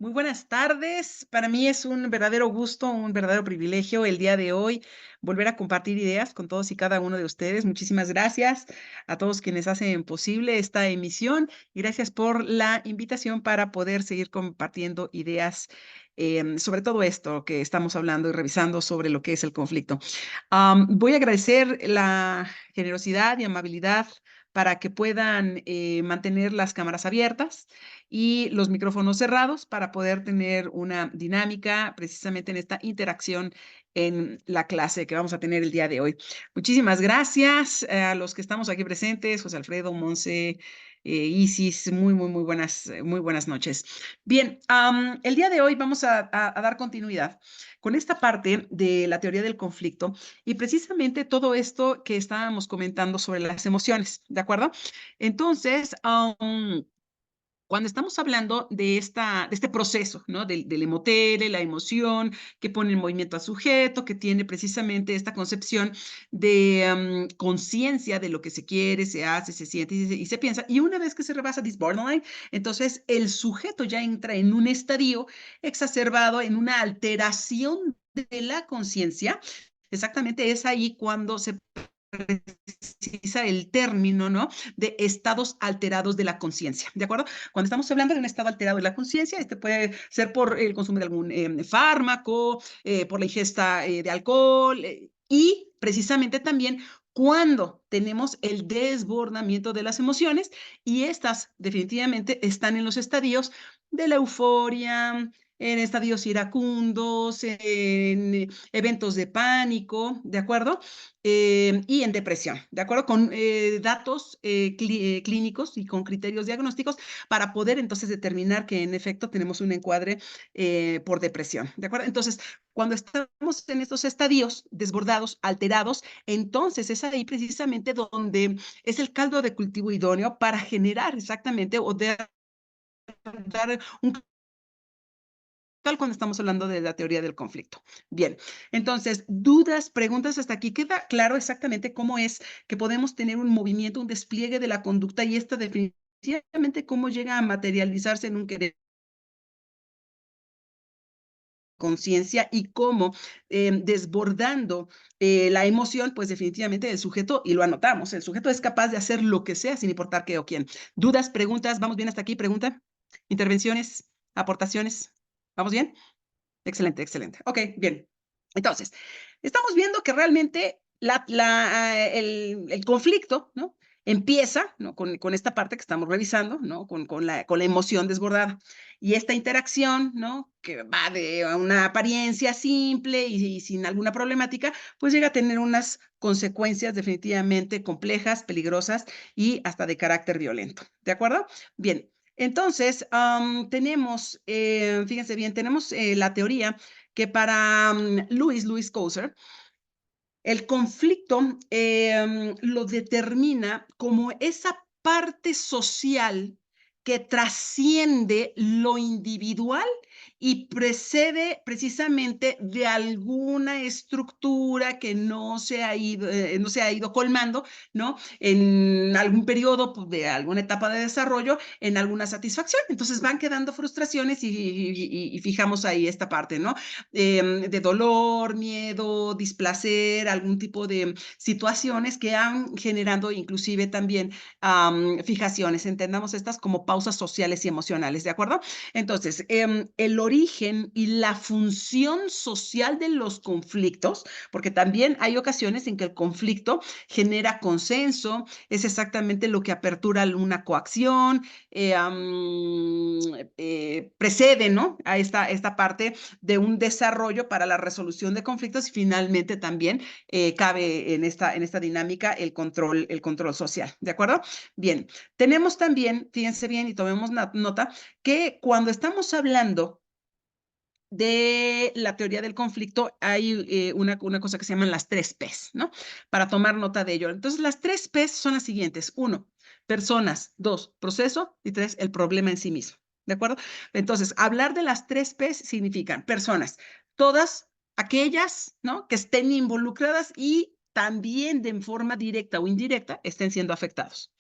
Muy buenas tardes. Para mí es un verdadero gusto, un verdadero privilegio el día de hoy volver a compartir ideas con todos y cada uno de ustedes. Muchísimas gracias a todos quienes hacen posible esta emisión y gracias por la invitación para poder seguir compartiendo ideas sobre todo esto que estamos hablando y revisando sobre lo que es el conflicto. Voy a agradecer la generosidad y amabilidad para que puedan mantener las cámaras abiertas y los micrófonos cerrados para poder tener una dinámica precisamente en esta interacción en la clase que vamos a tener el día de hoy. Muchísimas gracias a los que estamos aquí presentes, José Alfredo, Monse, Isis, muy buenas noches. Bien, el día de hoy vamos a dar continuidad con esta parte de la teoría del conflicto y precisamente todo esto que estábamos comentando sobre las emociones, ¿de acuerdo? Entonces, cuando estamos hablando de este proceso, ¿no? Del emotere, la emoción, que pone en movimiento al sujeto, que tiene precisamente esta concepción de conciencia de lo que se quiere, se hace, se siente y se piensa. Y una vez que se rebasa this borderline, entonces el sujeto ya entra en un estadio exacerbado, en una alteración de la conciencia. Exactamente es ahí cuando se precisa el término, ¿no? De estados alterados de la conciencia, ¿de acuerdo? Cuando estamos hablando de un estado alterado de la conciencia, este puede ser por el consumo de algún fármaco, por la ingesta de alcohol y precisamente también cuando tenemos el desbordamiento de las emociones y estas definitivamente están en los estadios de la euforia, en estadios iracundos, en eventos de pánico, ¿de acuerdo? Y en depresión, ¿de acuerdo? Con datos clínicos y con criterios diagnósticos para poder entonces determinar que en efecto tenemos un encuadre por depresión, ¿de acuerdo? Entonces, cuando estamos en estos estadios desbordados, alterados, entonces es ahí precisamente donde es el caldo de cultivo idóneo para generar exactamente o de dar un tal cuando estamos hablando de la teoría del conflicto. Bien, entonces, dudas, preguntas hasta aquí. ¿Queda claro exactamente cómo es que podemos tener un movimiento, un despliegue de la conducta y esta definitivamente cómo llega a materializarse en un querer conciencia y cómo desbordando la emoción, pues definitivamente el sujeto, y lo anotamos, el sujeto es capaz de hacer lo que sea sin importar qué o quién. ¿Dudas, preguntas? ¿Vamos bien hasta aquí? ¿Pregunta? ¿Intervenciones? ¿Aportaciones? ¿Vamos bien? Excelente, excelente. Ok, bien. Entonces, estamos viendo que realmente el conflicto, ¿no? Empieza, ¿no? Con esta parte que estamos revisando, ¿no? Con la emoción desbordada. Y esta interacción, ¿no? Que va de una apariencia simple y sin alguna problemática, pues llega a tener unas consecuencias definitivamente complejas, peligrosas y hasta de carácter violento. ¿De acuerdo? Bien, entonces, tenemos, fíjense bien, tenemos la teoría que para Louis Coulter, el conflicto lo determina como esa parte social que trasciende lo individual y precede precisamente de alguna estructura que no se ha ido colmando, ¿no? En algún periodo pues, de alguna etapa de desarrollo, en alguna satisfacción. Entonces van quedando frustraciones y fijamos ahí esta parte, ¿no? De dolor, miedo, displacer, algún tipo de situaciones que han generado inclusive también fijaciones. Entendamos estas como pausas sociales y emocionales, ¿de acuerdo? Entonces, el origen y la función social de los conflictos, porque también hay ocasiones en que el conflicto genera consenso, es exactamente lo que apertura una coacción, precede, ¿no? A esta parte de un desarrollo para la resolución de conflictos y finalmente también cabe en esta dinámica el control social, ¿de acuerdo? Bien, tenemos también, fíjense bien y tomemos nota, que cuando estamos hablando de la teoría del conflicto hay una cosa que se llaman las 3 Ps, ¿no? Para tomar nota de ello. Entonces, las 3 Ps son las siguientes. 1, personas. 2, proceso. Y 3, el problema en sí mismo. ¿De acuerdo? Entonces, hablar de las 3 Ps significan personas, todas aquellas, ¿no? Que estén involucradas y también de forma directa o indirecta estén siendo afectados.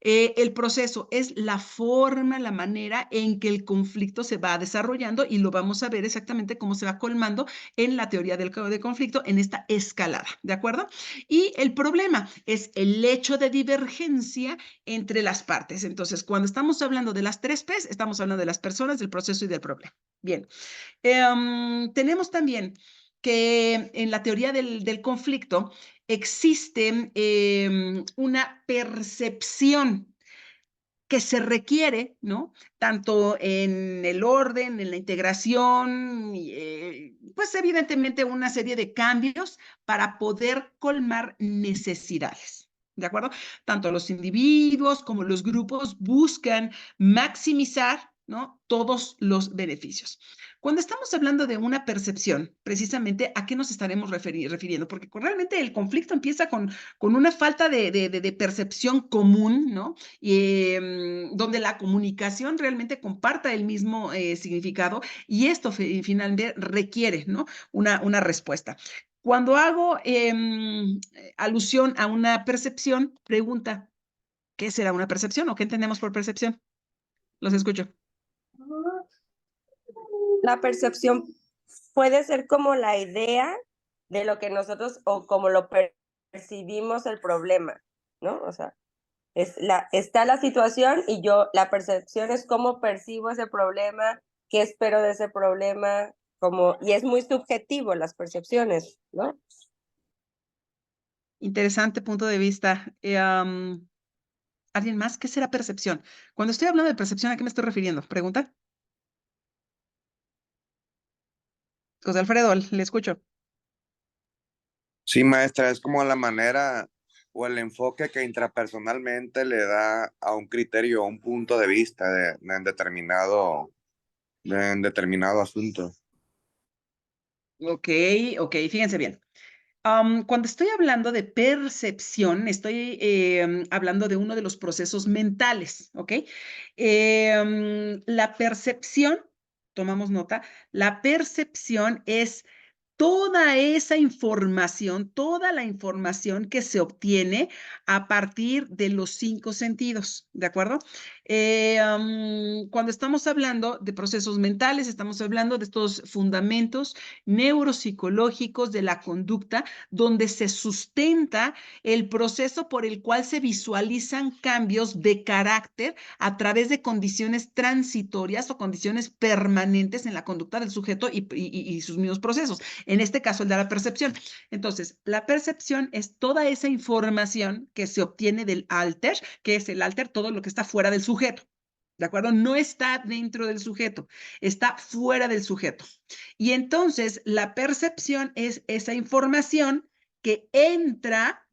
El proceso es la forma, la manera en que el conflicto se va desarrollando y lo vamos a ver exactamente cómo se va colmando en la teoría de conflicto en esta escalada, ¿de acuerdo? Y el problema es el hecho de divergencia entre las partes. Entonces, cuando estamos hablando de las tres P's, estamos hablando de las personas, del proceso y del problema. Bien, tenemos también que en la teoría del conflicto existe una percepción que se requiere, ¿no? Tanto en el orden, en la integración, pues evidentemente una serie de cambios para poder colmar necesidades. ¿De acuerdo? Tanto los individuos como los grupos buscan maximizar, ¿no? Todos los beneficios. Cuando estamos hablando de una percepción, precisamente, ¿a qué nos estaremos refiriendo? Porque realmente el conflicto empieza con una falta de percepción común, ¿no? Donde la comunicación realmente comparta el mismo significado y esto finalmente requiere, ¿no? Una respuesta. Cuando hago alusión a una percepción, pregunta, ¿qué será una percepción o qué entendemos por percepción? Los escucho. La percepción puede ser como la idea de lo que nosotros o como lo percibimos el problema, ¿no? O sea, está la situación y la percepción es cómo percibo ese problema, qué espero de ese problema, y es muy subjetivo las percepciones, ¿no? Interesante punto de vista. ¿Alguien más? ¿Qué será percepción? Cuando estoy hablando de percepción, ¿a qué me estoy refiriendo? ¿Pregunta? José Alfredo, le escucho. Sí, maestra, es como la manera o el enfoque que intrapersonalmente le da a un criterio o un punto de vista en determinado asunto. Ok, fíjense bien. Cuando estoy hablando de percepción, estoy hablando de uno de los procesos mentales, ¿ok? La percepción, tomamos nota, la percepción es toda la información que se obtiene a partir de los 5 sentidos, ¿de acuerdo? Cuando estamos hablando de procesos mentales, estamos hablando de estos fundamentos neuropsicológicos de la conducta, donde se sustenta el proceso por el cual se visualizan cambios de carácter a través de condiciones transitorias o condiciones permanentes en la conducta del sujeto y sus mismos procesos. En este caso, el de la percepción. Entonces, la percepción es toda esa información que se obtiene del alter, que es el alter, todo lo que está fuera del sujeto. ¿De acuerdo? No está dentro del sujeto, está fuera del sujeto. Y entonces, la percepción es esa información que entra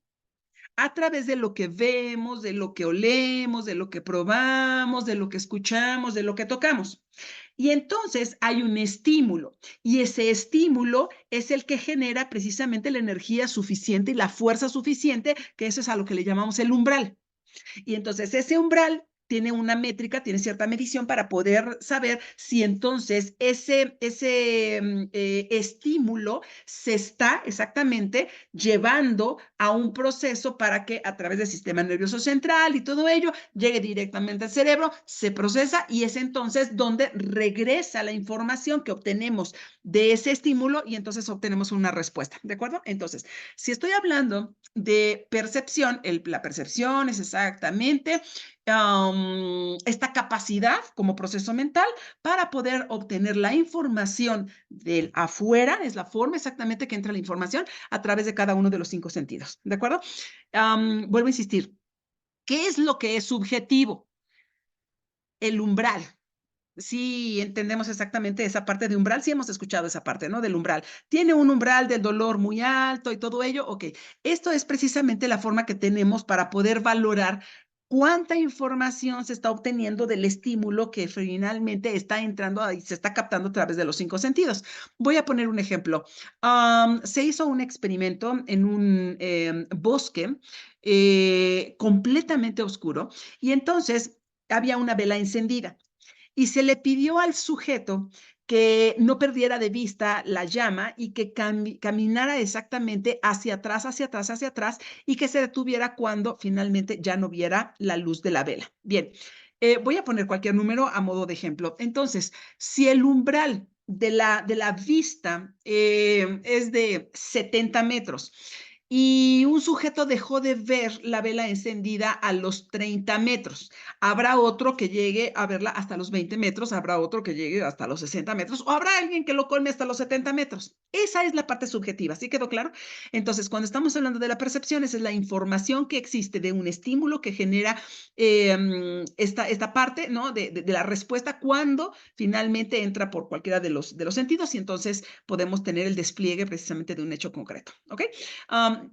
a través de lo que vemos, de lo que olemos, de lo que probamos, de lo que escuchamos, de lo que tocamos. Y entonces hay un estímulo y ese estímulo es el que genera precisamente la energía suficiente y la fuerza suficiente, que eso es a lo que le llamamos el umbral. Y entonces ese umbral tiene una métrica, tiene cierta medición para poder saber si entonces ese estímulo se está exactamente llevando a un proceso para que a través del sistema nervioso central y todo ello llegue directamente al cerebro, se procesa y es entonces donde regresa la información que obtenemos de ese estímulo y entonces obtenemos una respuesta, ¿de acuerdo? Entonces, si estoy hablando de percepción, la percepción es exactamente esta capacidad como proceso mental para poder obtener la información del afuera, es la forma exactamente que entra la información a través de cada uno de los 5 sentidos, ¿de acuerdo? Vuelvo a insistir, ¿qué es lo que es subjetivo? El umbral. Sí, entendemos exactamente esa parte de umbral, sí hemos escuchado esa parte, ¿no? Del umbral. Tiene un umbral del dolor muy alto y todo ello, ok. Esto es precisamente la forma que tenemos para poder valorar cuánta información se está obteniendo del estímulo que finalmente está entrando y se está captando a través de los 5 sentidos. Voy a poner un ejemplo. Se hizo un experimento en un bosque completamente oscuro y entonces había una vela encendida y se le pidió al sujeto que no perdiera de vista la llama y que caminara exactamente hacia atrás, hacia atrás, hacia atrás, y que se detuviera cuando finalmente ya no viera la luz de la vela. Bien, voy a poner cualquier número a modo de ejemplo. Entonces, si el umbral de la vista es de 70 metros y un sujeto dejó de ver la vela encendida a los 30 metros, habrá otro que llegue a verla hasta los 20 metros, habrá otro que llegue hasta los 60 metros, o habrá alguien que lo colme hasta los 70 metros. Esa es la parte subjetiva, ¿sí quedó claro? Entonces, cuando estamos hablando de la percepción, esa es la información que existe de un estímulo que genera esta parte, ¿no? De la respuesta cuando finalmente entra por cualquiera de los sentidos y entonces podemos tener el despliegue precisamente de un hecho concreto, ¿ok?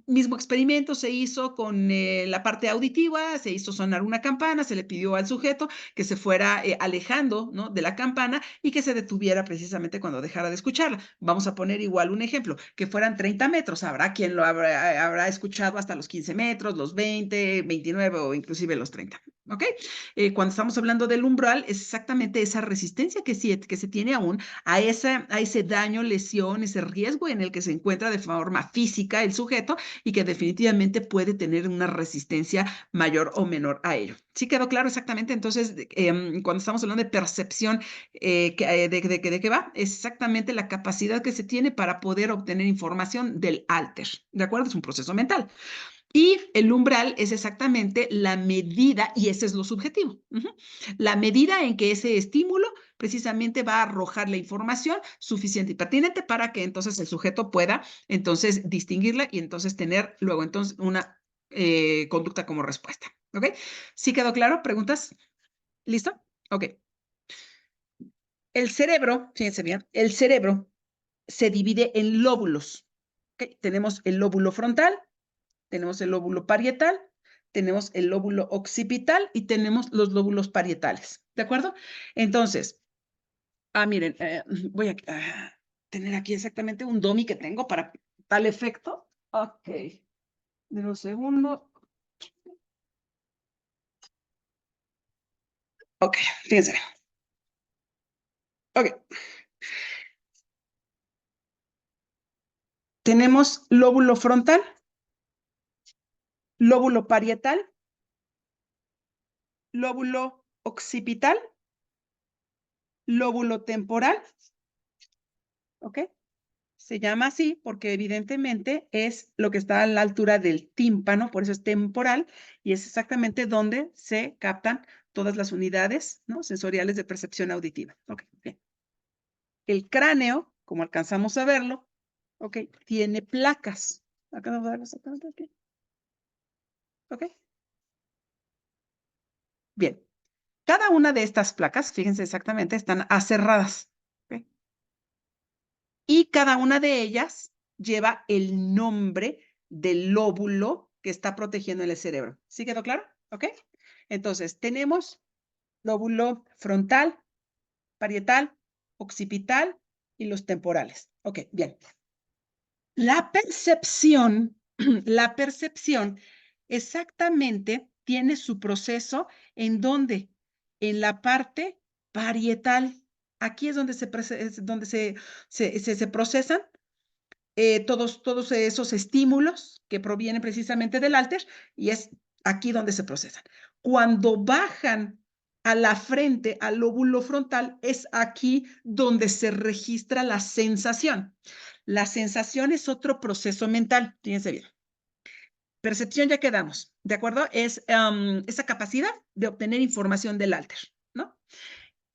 Mismo experimento se hizo con la parte auditiva, se hizo sonar una campana, se le pidió al sujeto que se fuera alejando, ¿no? de la campana y que se detuviera precisamente cuando dejara de escucharla. Vamos a poner igual un ejemplo, que fueran 30 metros, habrá quien lo habrá escuchado hasta los 15 metros, los 20, 29 o inclusive los 30. ¿Ok? Cuando estamos hablando del umbral, es exactamente esa resistencia que se tiene aún a ese daño, lesión, ese riesgo en el que se encuentra de forma física el sujeto y que definitivamente puede tener una resistencia mayor o menor a ello. ¿Sí quedó claro exactamente? Entonces, cuando estamos hablando de percepción, ¿de qué va? Es exactamente la capacidad que se tiene para poder obtener información del alter. ¿De acuerdo? Es un proceso mental. Y el umbral es exactamente la medida, y ese es lo subjetivo, la medida en que ese estímulo precisamente va a arrojar la información suficiente y pertinente para que entonces el sujeto pueda entonces distinguirla y entonces tener luego entonces una conducta como respuesta. ¿Ok? ¿Sí quedó claro? ¿Preguntas? ¿Listo? Ok. El cerebro, fíjense bien, el cerebro se divide en lóbulos. ¿Ok? Tenemos el lóbulo frontal, tenemos el lóbulo parietal, tenemos el lóbulo occipital y tenemos los lóbulos parietales, ¿de acuerdo? Entonces, miren, voy a tener aquí exactamente un dummy que tengo para tal efecto. Ok, de un segundo. Ok, fíjense. Ok. Tenemos lóbulo frontal, lóbulo parietal, lóbulo occipital, lóbulo temporal, ¿ok? Se llama así porque evidentemente es lo que está a la altura del tímpano, por eso es temporal, y es exactamente donde se captan todas las unidades, ¿no? sensoriales de percepción auditiva. Okay, bien. El cráneo, como alcanzamos a verlo, okay, tiene placas. Acá no voy a dar exactamente aquí. Ok. Bien. Cada una de estas placas, fíjense exactamente, están aserradas. ¿Okay? Y cada una de ellas lleva el nombre del lóbulo que está protegiendo el cerebro. ¿Sí quedó claro? ¿Ok? Entonces, tenemos lóbulo frontal, parietal, occipital y los temporales. Ok, bien. La percepción, la percepción exactamente tiene su proceso en donde, en la parte parietal. Aquí es donde se procesan todos esos estímulos que provienen precisamente del alter y es aquí donde se procesan. Cuando bajan a la frente, al lóbulo frontal, es aquí donde se registra la sensación. La sensación es otro proceso mental, fíjense bien. Percepción ya quedamos, ¿de acuerdo? Es esa capacidad de obtener información del alter, ¿no?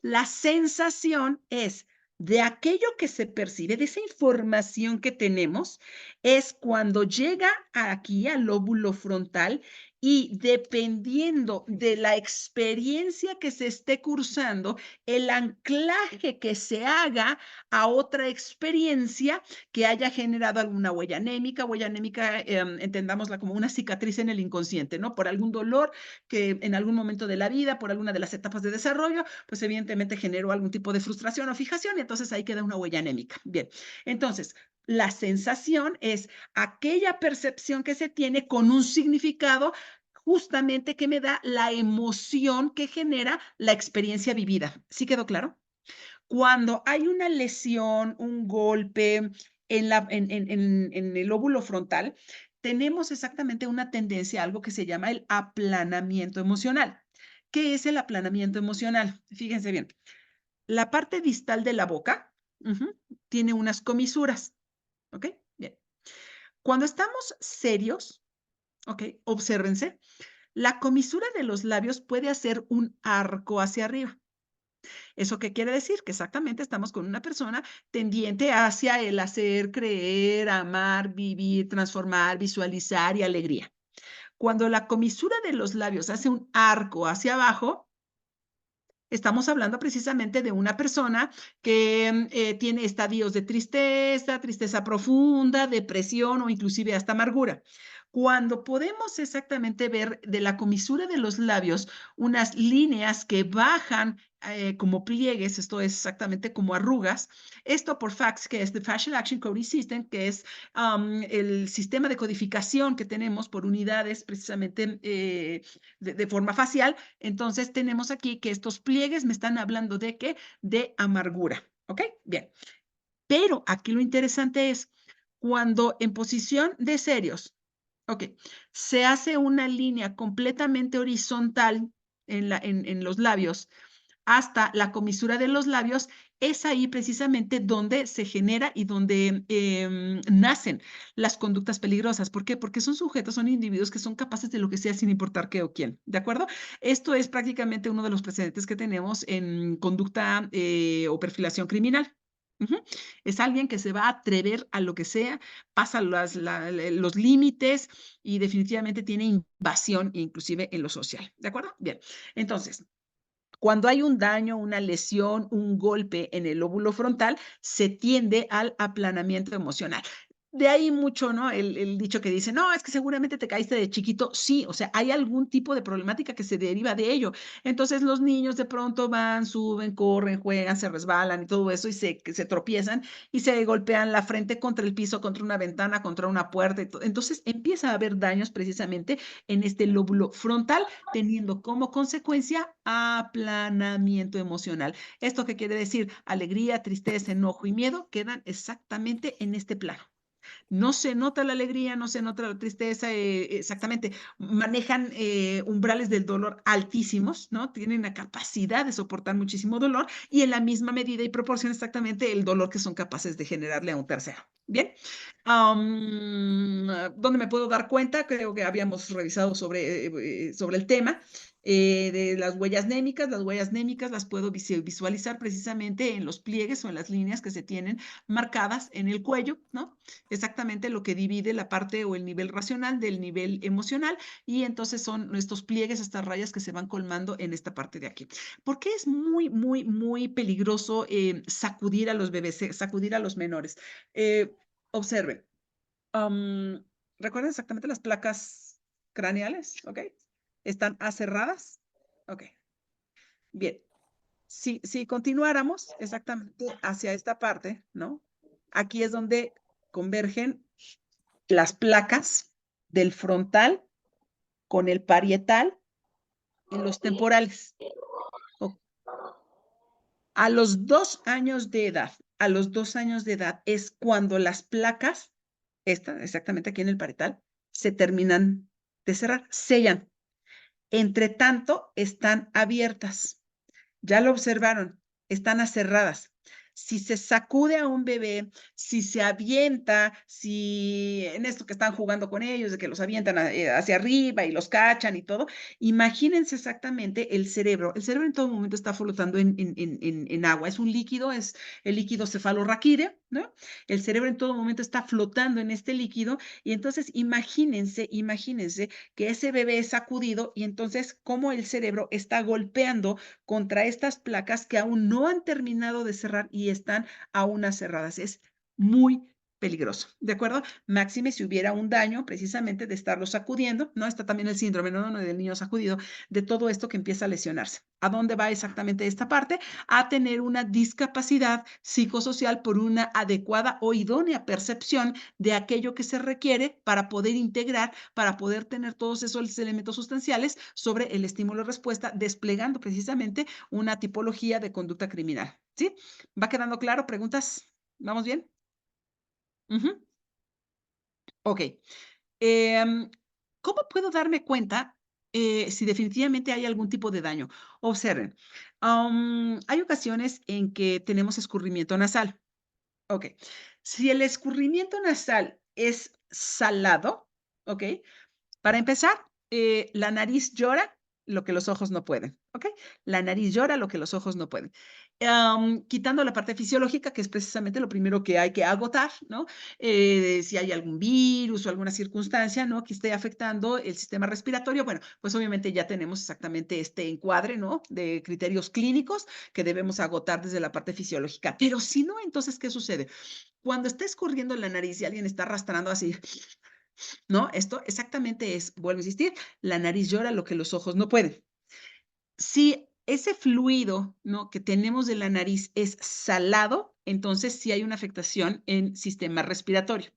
La sensación es de aquello que se percibe, de esa información que tenemos, es cuando llega aquí al lóbulo frontal y dependiendo de la experiencia que se esté cursando, el anclaje que se haga a otra experiencia que haya generado alguna huella anémica, entendámosla como una cicatriz en el inconsciente, ¿no? Por algún dolor que en algún momento de la vida, por alguna de las etapas de desarrollo, pues evidentemente generó algún tipo de frustración o fijación y entonces ahí queda una huella anémica. Bien, entonces la sensación es aquella percepción que se tiene con un significado justamente que me da la emoción que genera la experiencia vivida. ¿Sí quedó claro? Cuando hay una lesión, un golpe en el lóbulo frontal, tenemos exactamente una tendencia a algo que se llama el aplanamiento emocional. ¿Qué es el aplanamiento emocional? Fíjense bien, la parte distal de la boca tiene unas comisuras, ¿ok? Bien. Cuando estamos serios, ¿ok? Obsérvense, la comisura de los labios puede hacer un arco hacia arriba. ¿Eso qué quiere decir? Que exactamente estamos con una persona tendiente hacia el hacer, creer, amar, vivir, transformar, visualizar y alegría. Cuando la comisura de los labios hace un arco hacia abajo, estamos hablando precisamente de una persona que tiene estadios de tristeza, tristeza profunda, depresión o inclusive hasta amargura. Cuando podemos exactamente ver de la comisura de los labios unas líneas que bajan como pliegues, esto es exactamente como arrugas, esto por FACS, que es the Facial Action Coding System, que es el sistema de codificación que tenemos por unidades precisamente de forma facial. Entonces tenemos aquí que estos pliegues me están hablando de qué, de amargura, ¿ok? Bien, pero aquí lo interesante es cuando en posición de serios, ok, se hace una línea completamente horizontal en los labios hasta la comisura de los labios, es ahí precisamente donde se genera y donde nacen las conductas peligrosas. ¿Por qué? Porque son sujetos, son individuos que son capaces de lo que sea sin importar qué o quién. ¿De acuerdo? Esto es prácticamente uno de los precedentes que tenemos en conducta o perfilación criminal. Es alguien que se va a atrever a lo que sea, pasa los límites y definitivamente tiene invasión, inclusive en lo social. ¿De acuerdo? Bien. Entonces, cuando hay un daño, una lesión, un golpe en el lóbulo frontal, se tiende al aplanamiento emocional. De ahí mucho, ¿no? El dicho que dice, no, es que seguramente te caíste de chiquito. Sí, o sea, hay algún tipo de problemática que se deriva de ello. Entonces los niños de pronto van, suben, corren, juegan, se resbalan y todo eso y se tropiezan y se golpean la frente contra el piso, contra una ventana, contra una puerta. Entonces empieza a haber daños precisamente en este lóbulo frontal, teniendo como consecuencia aplanamiento emocional. ¿Esto qué quiere decir? Alegría, tristeza, enojo y miedo quedan exactamente en este plano. No se nota la alegría, no se nota la tristeza, exactamente. Manejan umbrales del dolor altísimos, ¿no? Tienen la capacidad de soportar muchísimo dolor y en la misma medida y proporción exactamente el dolor que son capaces de generarle a un tercero. Bien. ¿Dónde me puedo dar cuenta? Creo que habíamos revisado sobre el tema de las huellas némicas. Las huellas némicas las puedo visualizar precisamente en los pliegues o en las líneas que se tienen marcadas en el cuello, ¿no? Exactamente lo que divide la parte o el nivel racional del nivel emocional y entonces son estos pliegues, estas rayas que se van colmando en esta parte de aquí. ¿Por qué es muy, muy, muy peligroso sacudir a los bebés, sacudir a los menores? Observen, ¿recuerdan exactamente las placas craneales? ¿Ok? ¿Están aserradas? Ok, bien. Si continuáramos exactamente hacia esta parte, ¿no? Aquí es donde convergen las placas del frontal con el parietal en los temporales. A los 2 años de edad, a los 2 años de edad es cuando las placas, exactamente aquí en el parietal, se terminan de cerrar, sellan. Entre tanto, están abiertas. Ya lo observaron, están aserradas. Si se sacude a un bebé, si se avienta, si en esto que están jugando con ellos, de que los avientan hacia arriba y los cachan y todo, imagínense exactamente el cerebro. El cerebro en todo momento está flotando en agua, es un líquido, es el líquido cefalorraquídeo, ¿no? El cerebro en todo momento está flotando en este líquido y entonces imagínense que ese bebé es sacudido y entonces cómo el cerebro está golpeando contra estas placas que aún no han terminado de cerrar y están aún cerradas. Es muy peligroso, ¿de acuerdo? Máxime si hubiera un daño precisamente de estarlo sacudiendo, ¿no? Está también el síndrome, ¿no? Del niño sacudido, de todo esto que empieza a lesionarse. ¿A dónde va exactamente esta parte? A tener una discapacidad psicosocial por una adecuada o idónea percepción de aquello que se requiere para poder integrar, para poder tener todos esos elementos sustanciales sobre el estímulo-respuesta, desplegando precisamente una tipología de conducta criminal. ¿Sí? ¿Va quedando claro? ¿Preguntas? ¿Vamos bien? Ujú. Ok. Em, ¿Cómo puedo darme cuenta si definitivamente hay algún tipo de daño? Observen, hay ocasiones en que tenemos escurrimiento nasal. Ok. Si el escurrimiento nasal es salado, ok, para empezar, la nariz llora lo que los ojos no pueden, ¿ok? La nariz llora lo que los ojos no pueden. Quitando la parte fisiológica, que es precisamente lo primero que hay que agotar, ¿no? Si hay algún virus o alguna circunstancia, ¿no? Que esté afectando el sistema respiratorio, bueno, pues obviamente ya tenemos exactamente este encuadre, ¿no? De criterios clínicos que debemos agotar desde la parte fisiológica. Pero si no, entonces, ¿qué sucede? Cuando está escurriendo la nariz y alguien está arrastrando así, ¿no? Esto exactamente es, vuelvo a insistir, la nariz llora lo que los ojos no pueden. Si ese fluido, ¿no? Que tenemos de la nariz es salado, entonces sí hay una afectación en sistema respiratorio.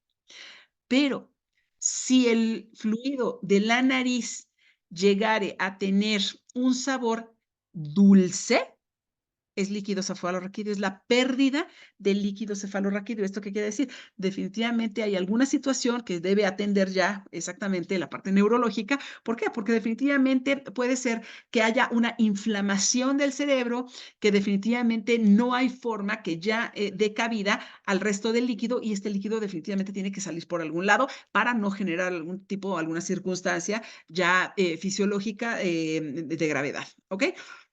Pero si el fluido de la nariz llegare a tener un sabor dulce, es líquido cefalorraquídeo, es la pérdida del líquido cefalorraquídeo. ¿Esto qué quiere decir? Definitivamente hay alguna situación que debe atender ya exactamente la parte neurológica. ¿Por qué? Porque definitivamente puede ser que haya una inflamación del cerebro, que definitivamente no hay forma que ya dé cabida al resto del líquido y este líquido definitivamente tiene que salir por algún lado para no generar algún tipo, alguna circunstancia ya fisiológica de gravedad. ¿Ok?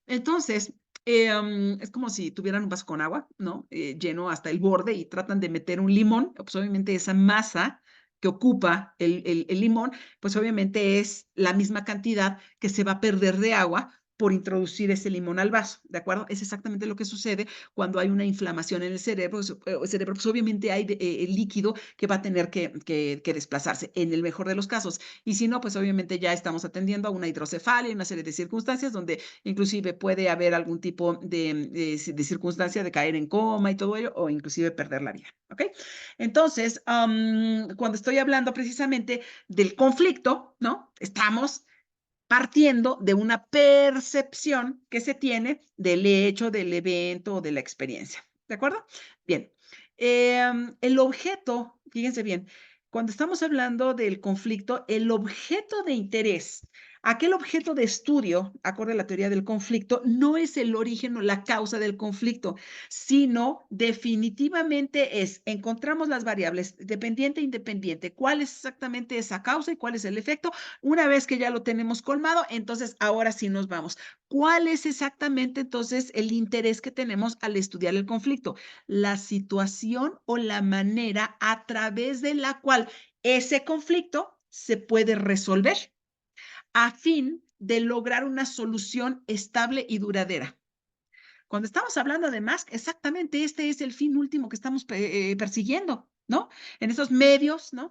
Entonces, es como si tuvieran un vaso con agua, ¿no? Lleno hasta el borde y tratan de meter un limón, pues obviamente esa masa que ocupa el limón, pues obviamente es la misma cantidad que se va a perder de agua por introducir ese limón al vaso, ¿de acuerdo? Es exactamente lo que sucede cuando hay una inflamación en el cerebro, pues obviamente hay líquido que va a tener que desplazarse en el mejor de los casos. Y si no, pues obviamente ya estamos atendiendo a una hidrocefalia y una serie de circunstancias donde inclusive puede haber algún tipo de circunstancia de caer en coma y todo ello, o inclusive perder la vida, ¿ok? Entonces, cuando estoy hablando precisamente del conflicto, ¿no? Estamos partiendo de una percepción que se tiene del hecho, del evento o de la experiencia, ¿de acuerdo? Bien, el objeto, fíjense bien, cuando estamos hablando del conflicto, el objeto de interés, aquel objeto de estudio, acorde a la teoría del conflicto, no es el origen o la causa del conflicto, sino definitivamente encontramos las variables dependiente e independiente, cuál es exactamente esa causa y cuál es el efecto. Una vez que ya lo tenemos colmado, entonces ahora sí nos vamos. ¿Cuál es exactamente entonces el interés que tenemos al estudiar el conflicto? La situación o la manera a través de la cual ese conflicto se puede resolver a fin de lograr una solución estable y duradera. Cuando estamos hablando además, exactamente este es el fin último que estamos persiguiendo, ¿no? En esos medios, ¿no?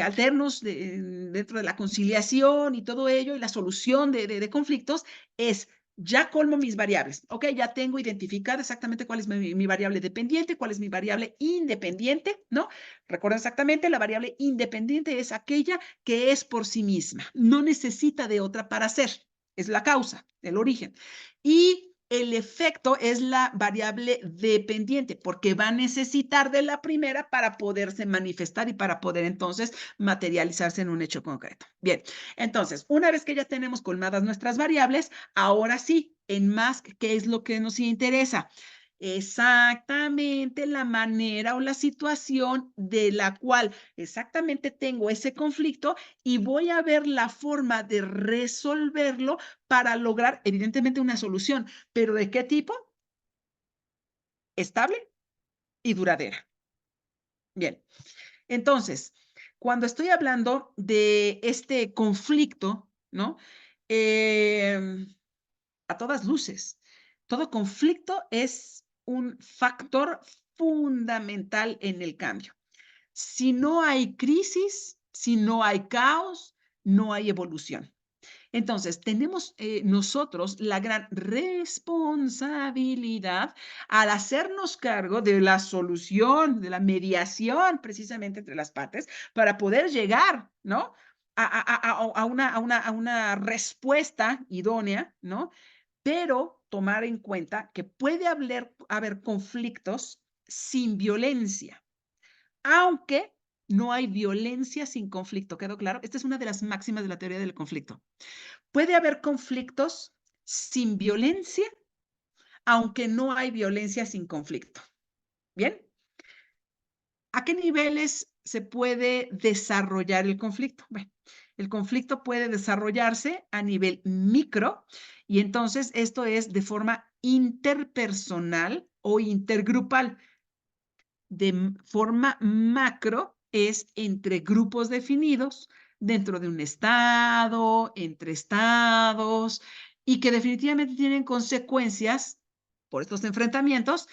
Alternos dentro de la conciliación y todo ello y la solución de conflictos es, ya colmo mis variables, ¿ok? Ya tengo identificado exactamente cuál es mi variable dependiente, cuál es mi variable independiente, ¿no? Recuerden exactamente, la variable independiente es aquella que es por sí misma, no necesita de otra para ser, es la causa, el origen. Y el efecto es la variable dependiente, porque va a necesitar de la primera para poderse manifestar y para poder entonces materializarse en un hecho concreto. Bien, entonces, una vez que ya tenemos colmadas nuestras variables, ahora sí, en más, ¿qué es lo que nos interesa? Exactamente la manera o la situación de la cual exactamente tengo ese conflicto y voy a ver la forma de resolverlo para lograr, evidentemente, una solución. ¿Pero de qué tipo? Estable y duradera. Bien, entonces, cuando estoy hablando de este conflicto, ¿no? A todas luces, todo conflicto es un factor fundamental en el cambio. Si no hay crisis, si no hay caos, no hay evolución. Entonces, tenemos nosotros la gran responsabilidad al hacernos cargo de la solución, de la mediación precisamente entre las partes para poder llegar, ¿no? A una respuesta idónea, ¿no? Pero tomar en cuenta que puede haber conflictos sin violencia, aunque no hay violencia sin conflicto. ¿Quedó claro? Esta es una de las máximas de la teoría del conflicto. Puede haber conflictos sin violencia, aunque no hay violencia sin conflicto. ¿Bien? ¿A qué niveles se puede desarrollar el conflicto? Bueno, el conflicto puede desarrollarse a nivel micro y entonces esto es de forma interpersonal o intergrupal. De forma macro es entre grupos definidos dentro de un estado, entre estados, y que definitivamente tienen consecuencias por estos enfrentamientos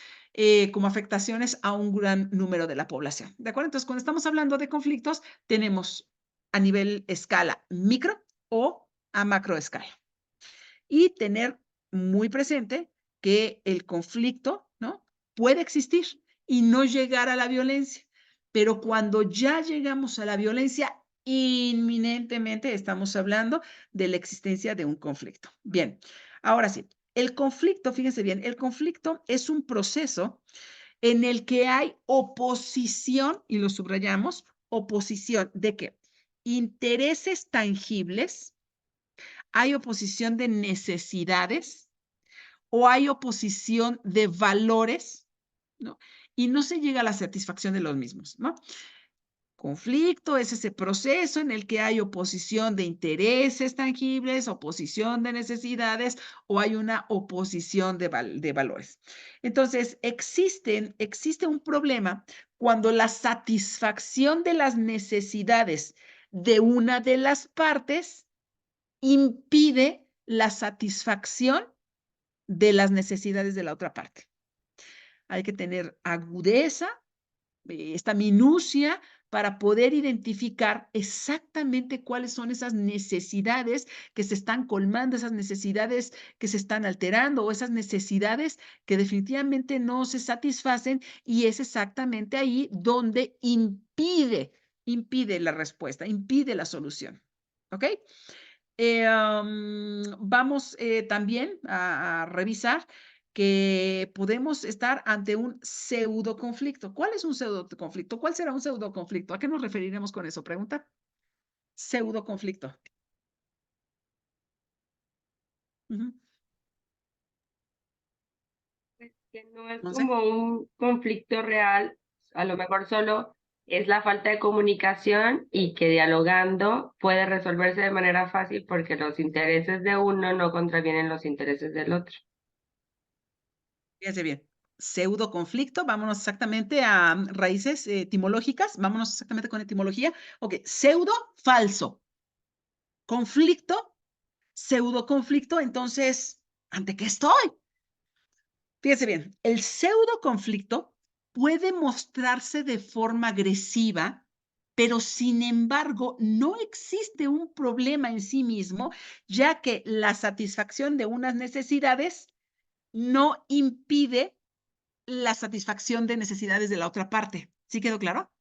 como afectaciones a un gran número de la población. ¿De acuerdo? Entonces, cuando estamos hablando de conflictos, tenemos a nivel escala micro o a macro escala. Y tener muy presente que el conflicto, ¿no?, puede existir y no llegar a la violencia, pero cuando ya llegamos a la violencia, inminentemente estamos hablando de la existencia de un conflicto. Bien, ahora sí, el conflicto, fíjense bien, el conflicto es un proceso en el que hay oposición, y lo subrayamos, oposición de qué? Intereses tangibles, hay oposición de necesidades o hay oposición de valores, ¿no? Y no se llega a la satisfacción de los mismos, ¿no? Conflicto es ese proceso en el que hay oposición de intereses tangibles, oposición de necesidades o hay una oposición de valores. Entonces, existe un problema cuando la satisfacción de las necesidades de una de las partes impide la satisfacción de las necesidades de la otra parte. Hay que tener agudeza, esta minucia para poder identificar exactamente cuáles son esas necesidades que se están colmando, esas necesidades que se están alterando o esas necesidades que definitivamente no se satisfacen y es exactamente ahí donde impide la respuesta, impide la solución. ¿Ok? Vamos también a revisar que podemos estar ante un pseudo conflicto. ¿Cuál es un pseudo conflicto? ¿Cuál será un pseudo conflicto? ¿A qué nos referiremos con eso? Pregunta. Pseudo conflicto. Ujú. Pues que no es No sé. como un conflicto real, a lo mejor solo es la falta de comunicación y que dialogando puede resolverse de manera fácil porque los intereses de uno no contravienen los intereses del otro. Fíjense bien. Pseudo conflicto. Vámonos exactamente a raíces etimológicas. Vámonos exactamente con etimología. Ok. Pseudo, falso. Conflicto, pseudo conflicto. Entonces, ¿ante qué estoy? Fíjese bien, el pseudo conflicto puede mostrarse de forma agresiva, pero sin embargo no existe un problema en sí mismo, ya que la satisfacción de unas necesidades no impide la satisfacción de necesidades de la otra parte. ¿Sí quedó claro?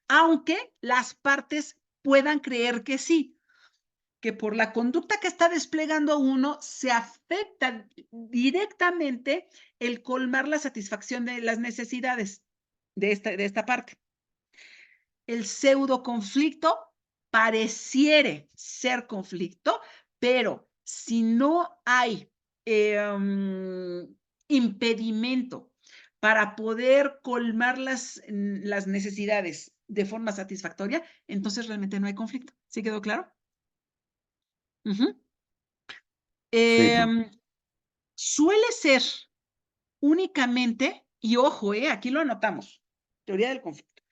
Aunque las partes puedan creer que sí, que por la conducta que está desplegando uno se afecta directamente el colmar la satisfacción de las necesidades de esta parte. El pseudo conflicto pareciere ser conflicto, pero si no hay impedimento para poder colmar las necesidades de forma satisfactoria, entonces realmente no hay conflicto. ¿Sí quedó claro? Ujú. Sí, Suele ser únicamente, y ojo, aquí lo anotamos, teoría del conflicto.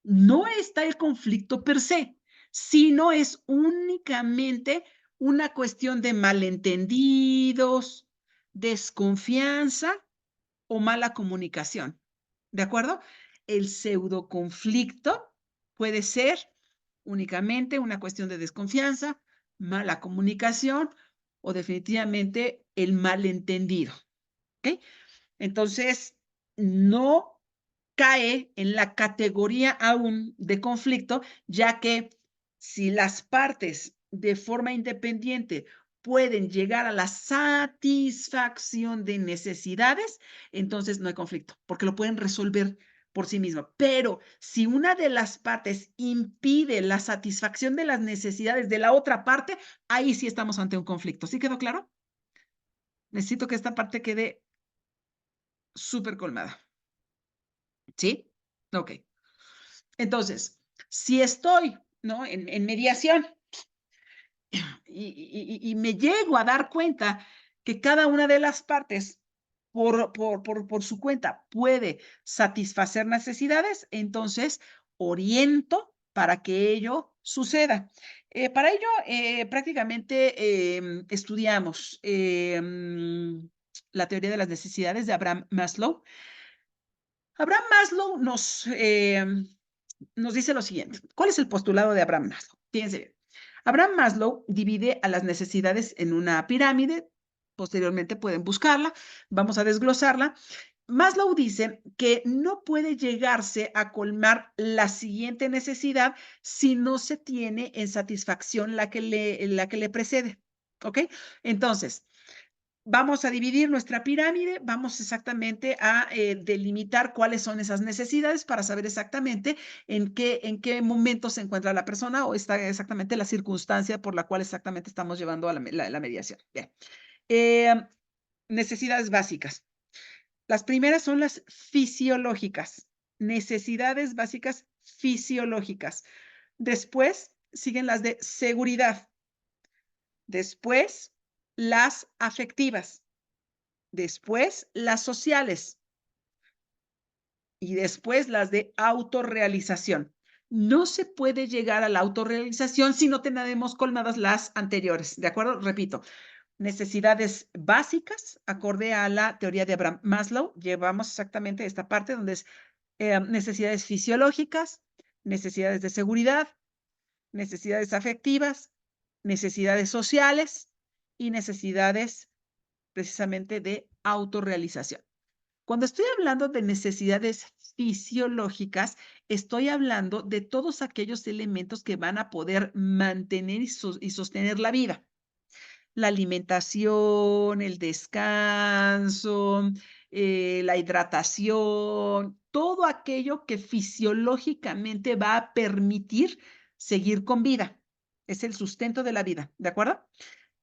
No está el conflicto per se, sino es únicamente una cuestión de malentendidos, desconfianza o mala comunicación. ¿De acuerdo? El pseudo conflicto puede ser únicamente una cuestión de desconfianza, mala comunicación o definitivamente el malentendido. ¿Ok? Entonces, no cae en la categoría aún de conflicto, ya que si las partes de forma independiente pueden llegar a la satisfacción de necesidades, entonces no hay conflicto, porque lo pueden resolver por sí mismo. Pero si una de las partes impide la satisfacción de las necesidades de la otra parte, ahí sí estamos ante un conflicto. ¿Sí quedó claro? Necesito que esta parte quede súper colmada. ¿Sí? Ok. Entonces, si estoy, ¿no? En mediación y me llego a dar cuenta que cada una de las partes por su cuenta puede satisfacer necesidades, entonces oriento para que ello suceda. Para ello, prácticamente estudiamos la teoría de las necesidades de Abraham Maslow. Abraham Maslow nos dice lo siguiente. ¿Cuál es el postulado de Abraham Maslow? Fíjense bien. Abraham Maslow divide a las necesidades en una pirámide. Posteriormente pueden buscarla. Vamos a desglosarla. Maslow dice que no puede llegarse a colmar la siguiente necesidad si no se tiene en satisfacción la que le precede. ¿Ok? Entonces, vamos a dividir nuestra pirámide, vamos exactamente a delimitar cuáles son esas necesidades para saber exactamente en qué momento se encuentra la persona o está exactamente la circunstancia por la cual exactamente estamos llevando a la mediación. Bien. Eh, Necesidades básicas. Las primeras son las fisiológicas, necesidades básicas fisiológicas. Después siguen las de seguridad. Después, las afectivas. Después, las sociales. Y después, las de autorrealización. No se puede llegar a la autorrealización si no tenemos colmadas las anteriores, ¿de acuerdo? Repito, necesidades básicas, acorde a la teoría de Abraham Maslow, llevamos exactamente esta parte donde es necesidades fisiológicas, necesidades de seguridad, necesidades afectivas, necesidades sociales y necesidades precisamente de autorrealización. Cuando estoy hablando de necesidades fisiológicas, estoy hablando de todos aquellos elementos que van a poder mantener y sostener la vida. La alimentación, el descanso, la hidratación, todo aquello que fisiológicamente va a permitir seguir con vida. Es el sustento de la vida, ¿de acuerdo?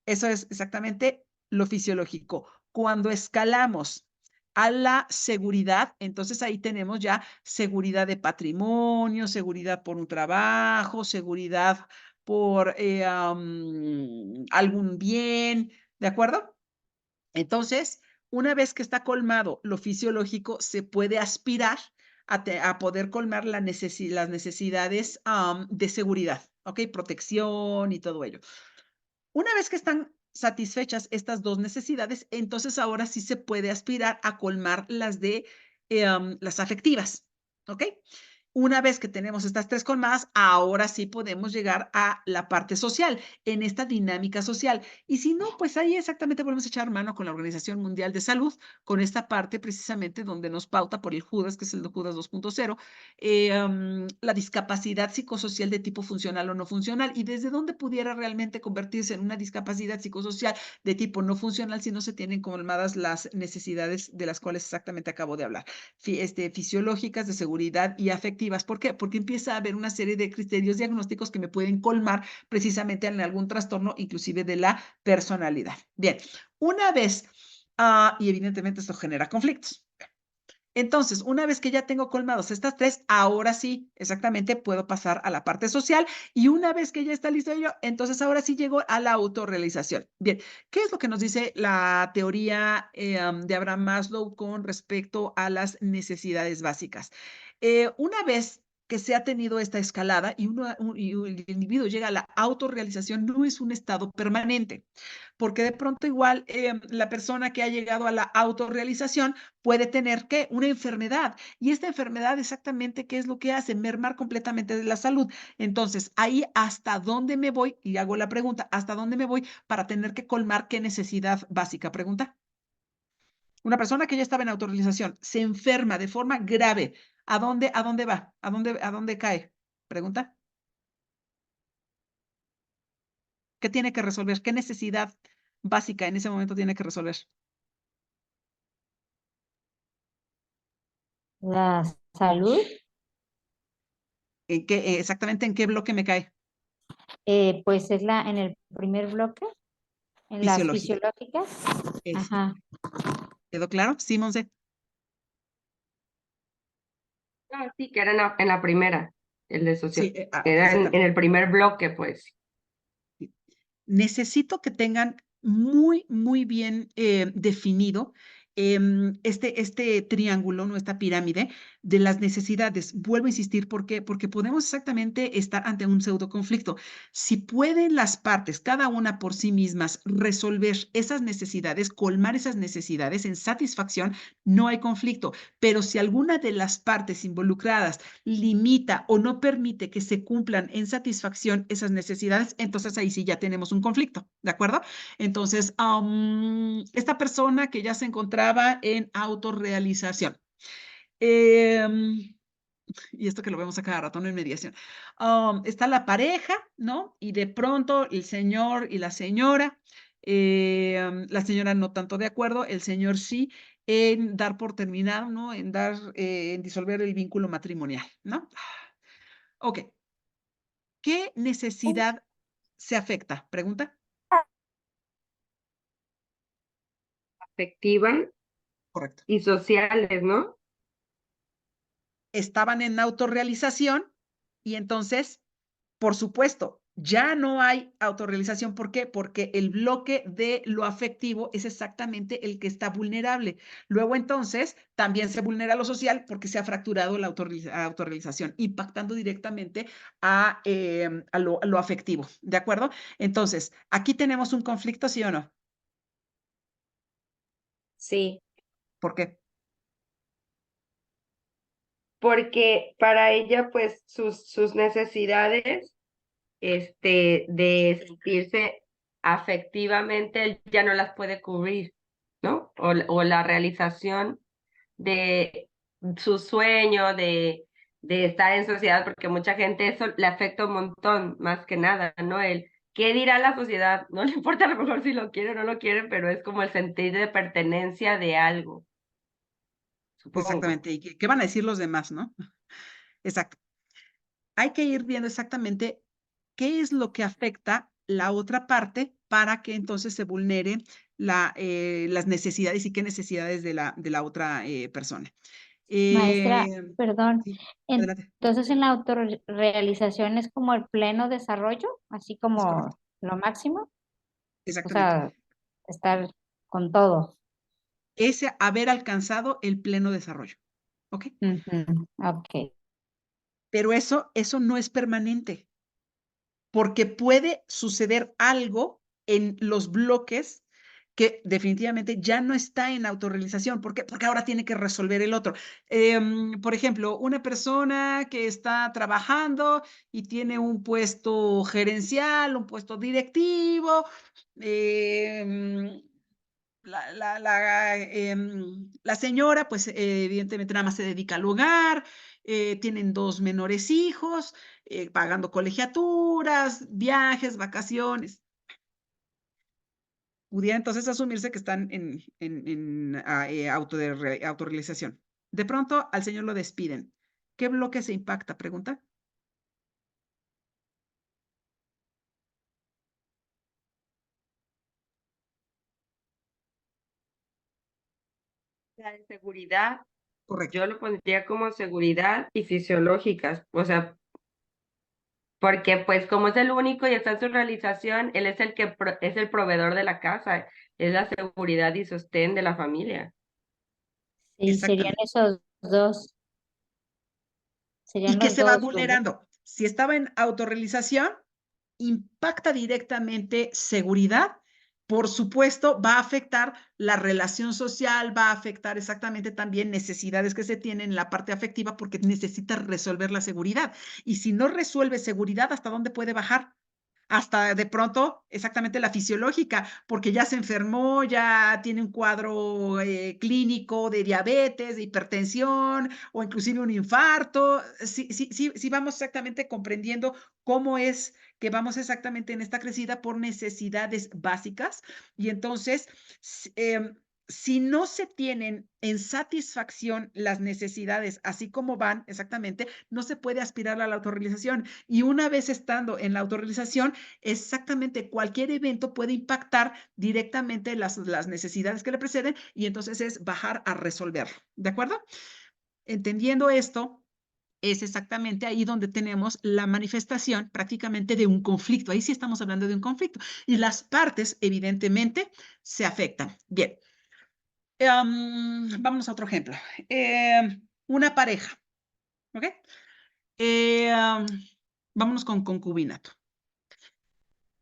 Eso es exactamente lo fisiológico. Cuando escalamos a la seguridad, entonces ahí tenemos ya seguridad de patrimonio, seguridad por un trabajo, seguridad por algún bien, ¿de acuerdo? Entonces, una vez que está colmado lo fisiológico, se puede aspirar a poder colmar las necesidades de seguridad, ¿ok? Protección y todo ello. Una vez que están satisfechas estas dos necesidades, entonces ahora sí se puede aspirar a colmar las de las afectivas, ¿ok? Una vez que tenemos estas tres colmadas, ahora sí podemos llegar a la parte social, en esta dinámica social. Y si no, pues ahí exactamente podemos echar mano con la Organización Mundial de Salud, con esta parte precisamente donde nos pauta por el JUDAS, que es el JUDAS 2.0, la discapacidad psicosocial de tipo funcional o no funcional, y desde dónde pudiera realmente convertirse en una discapacidad psicosocial de tipo no funcional si no se tienen colmadas las necesidades de las cuales exactamente acabo de hablar, fisiológicas, de seguridad y afectivas. ¿Por qué? Porque empieza a haber una serie de criterios diagnósticos que me pueden colmar precisamente en algún trastorno, inclusive de la personalidad. Bien, una vez, y evidentemente esto genera conflictos. Entonces, una vez que ya tengo colmados estas tres, ahora sí, exactamente, puedo pasar a la parte social y una vez que ya está listo ello, entonces ahora sí llego a la autorrealización. Bien, ¿qué es lo que nos dice la teoría de Abraham Maslow con respecto a las necesidades básicas? Una vez que se ha tenido esta escalada y el individuo llega a la autorrealización, no es un estado permanente, porque de pronto igual la persona que ha llegado a la autorrealización puede tener ¿qué? Una enfermedad. Y esta enfermedad exactamente, ¿qué es lo que hace? Mermar completamente de la salud. Entonces, ahí hasta dónde me voy, y hago la pregunta, ¿hasta dónde me voy para tener que colmar qué necesidad básica? Pregunta. Una persona que ya estaba en autorrealización se enferma de forma grave. ¿A dónde va? ¿A dónde cae? Pregunta. ¿Qué tiene que resolver? ¿Qué necesidad básica en ese momento tiene que resolver? La salud, Exactamente en qué bloque me cae? pues es en el primer bloque, en las Fisiológica. fisiológicas. Eso. Ajá. ¿Quedó claro? Sí, Monse. No, sí, que era en la primera, el de Sí, era en exactamente. el primer bloque, pues. Necesito que tengan muy, muy bien definido este triángulo, ¿no? Esta pirámide de las necesidades. Vuelvo a insistir, ¿por qué? Porque podemos exactamente estar ante un pseudo conflicto. Si pueden las partes, cada una por sí mismas, resolver esas necesidades, colmar esas necesidades en satisfacción, no hay conflicto. Pero si alguna de las partes involucradas limita o no permite que se cumplan en satisfacción esas necesidades, entonces ahí sí ya tenemos un conflicto, ¿de acuerdo? Entonces, esta persona que ya se encontraba en autorrealización, y esto que lo vemos a cada rato, ¿no? En mediación, está la pareja, ¿no? Y de pronto el señor y la señora no tanto de acuerdo, el señor sí, en dar por terminado, ¿no? En disolver el vínculo matrimonial, ¿no? Ok. ¿Qué necesidad se afecta? Pregunta. Afectiva Correcto. y sociales, ¿no? Estaban en autorrealización y entonces, por supuesto, ya no hay autorrealización. ¿Por qué? Porque el bloque de lo afectivo es exactamente el que está vulnerable. Luego, entonces, también se vulnera lo social porque se ha fracturado la autorrealización, impactando directamente a lo afectivo. ¿De acuerdo? Entonces, aquí tenemos un conflicto, ¿sí o no? Sí, ¿Por qué? porque para ella, pues, sus necesidades, de sentirse afectivamente, él ya no las puede cubrir, ¿no? O la realización de su sueño, de estar en sociedad, porque mucha gente eso le afecta un montón, más que nada, ¿no? ¿Qué dirá la sociedad? No le importa a lo mejor si lo quiere o no lo quiere, pero es como el sentir de pertenencia de algo, supongo. Exactamente. ¿Y qué van a decir los demás, no? Exacto. Hay que ir viendo exactamente qué es lo que afecta la otra parte para que entonces se vulneren las necesidades y qué necesidades de la otra persona. Maestra, Eh, perdón. sí, adelante. Entonces, en la autorrealización es como el pleno desarrollo, así Es correcto. como lo máximo, o Exactamente. sea, estar con todo. Ese haber alcanzado el pleno desarrollo. ¿Ok? Ujú, ok. Pero eso no es permanente, porque puede suceder algo en los bloques que definitivamente ya no está en autorrealización. ¿Por qué? Porque ahora tiene que resolver el otro. Por ejemplo, una persona que está trabajando y tiene un puesto gerencial, un puesto directivo, la señora, pues evidentemente nada más se dedica al hogar, tienen 2 menores hijos, pagando colegiaturas, viajes, vacaciones. Pudiera entonces asumirse que están en autorrealización. De pronto al señor lo despiden. ¿Qué bloque se impacta? Pregunta. La de seguridad, Correcto. yo lo pondría como seguridad y fisiológicas, o sea, porque pues como es el único y está en su realización, él es el que es el proveedor de la casa, es la seguridad y sostén de la familia. Sí, serían Exactamente. esos dos, serían ¿Y qué los se va dos, ¿verdad? vulnerando? Si estaba en autorrealización, impacta directamente seguridad. Por supuesto, va a afectar la relación social, va a afectar exactamente también necesidades que se tienen en la parte afectiva porque necesita resolver la seguridad. Y si no resuelve seguridad, ¿hasta dónde puede bajar? hasta de pronto exactamente la fisiológica, porque ya se enfermó, ya tiene un cuadro clínico de diabetes, de hipertensión o inclusive un infarto. Sí vamos exactamente comprendiendo cómo es que vamos exactamente en esta crecida por necesidades básicas y entonces si no se tienen en satisfacción las necesidades así como van exactamente, no se puede aspirar a la autorrealización. Y una vez estando en la autorrealización, exactamente cualquier evento puede impactar directamente las necesidades que le preceden y entonces es bajar a resolverlo. ¿De acuerdo? Entendiendo esto, es exactamente ahí donde tenemos la manifestación prácticamente de un conflicto. Ahí sí estamos hablando de un conflicto. Y las partes, evidentemente, se afectan. Bien. Vámonos a otro ejemplo. Una pareja. ¿Ok? Vámonos con concubinato.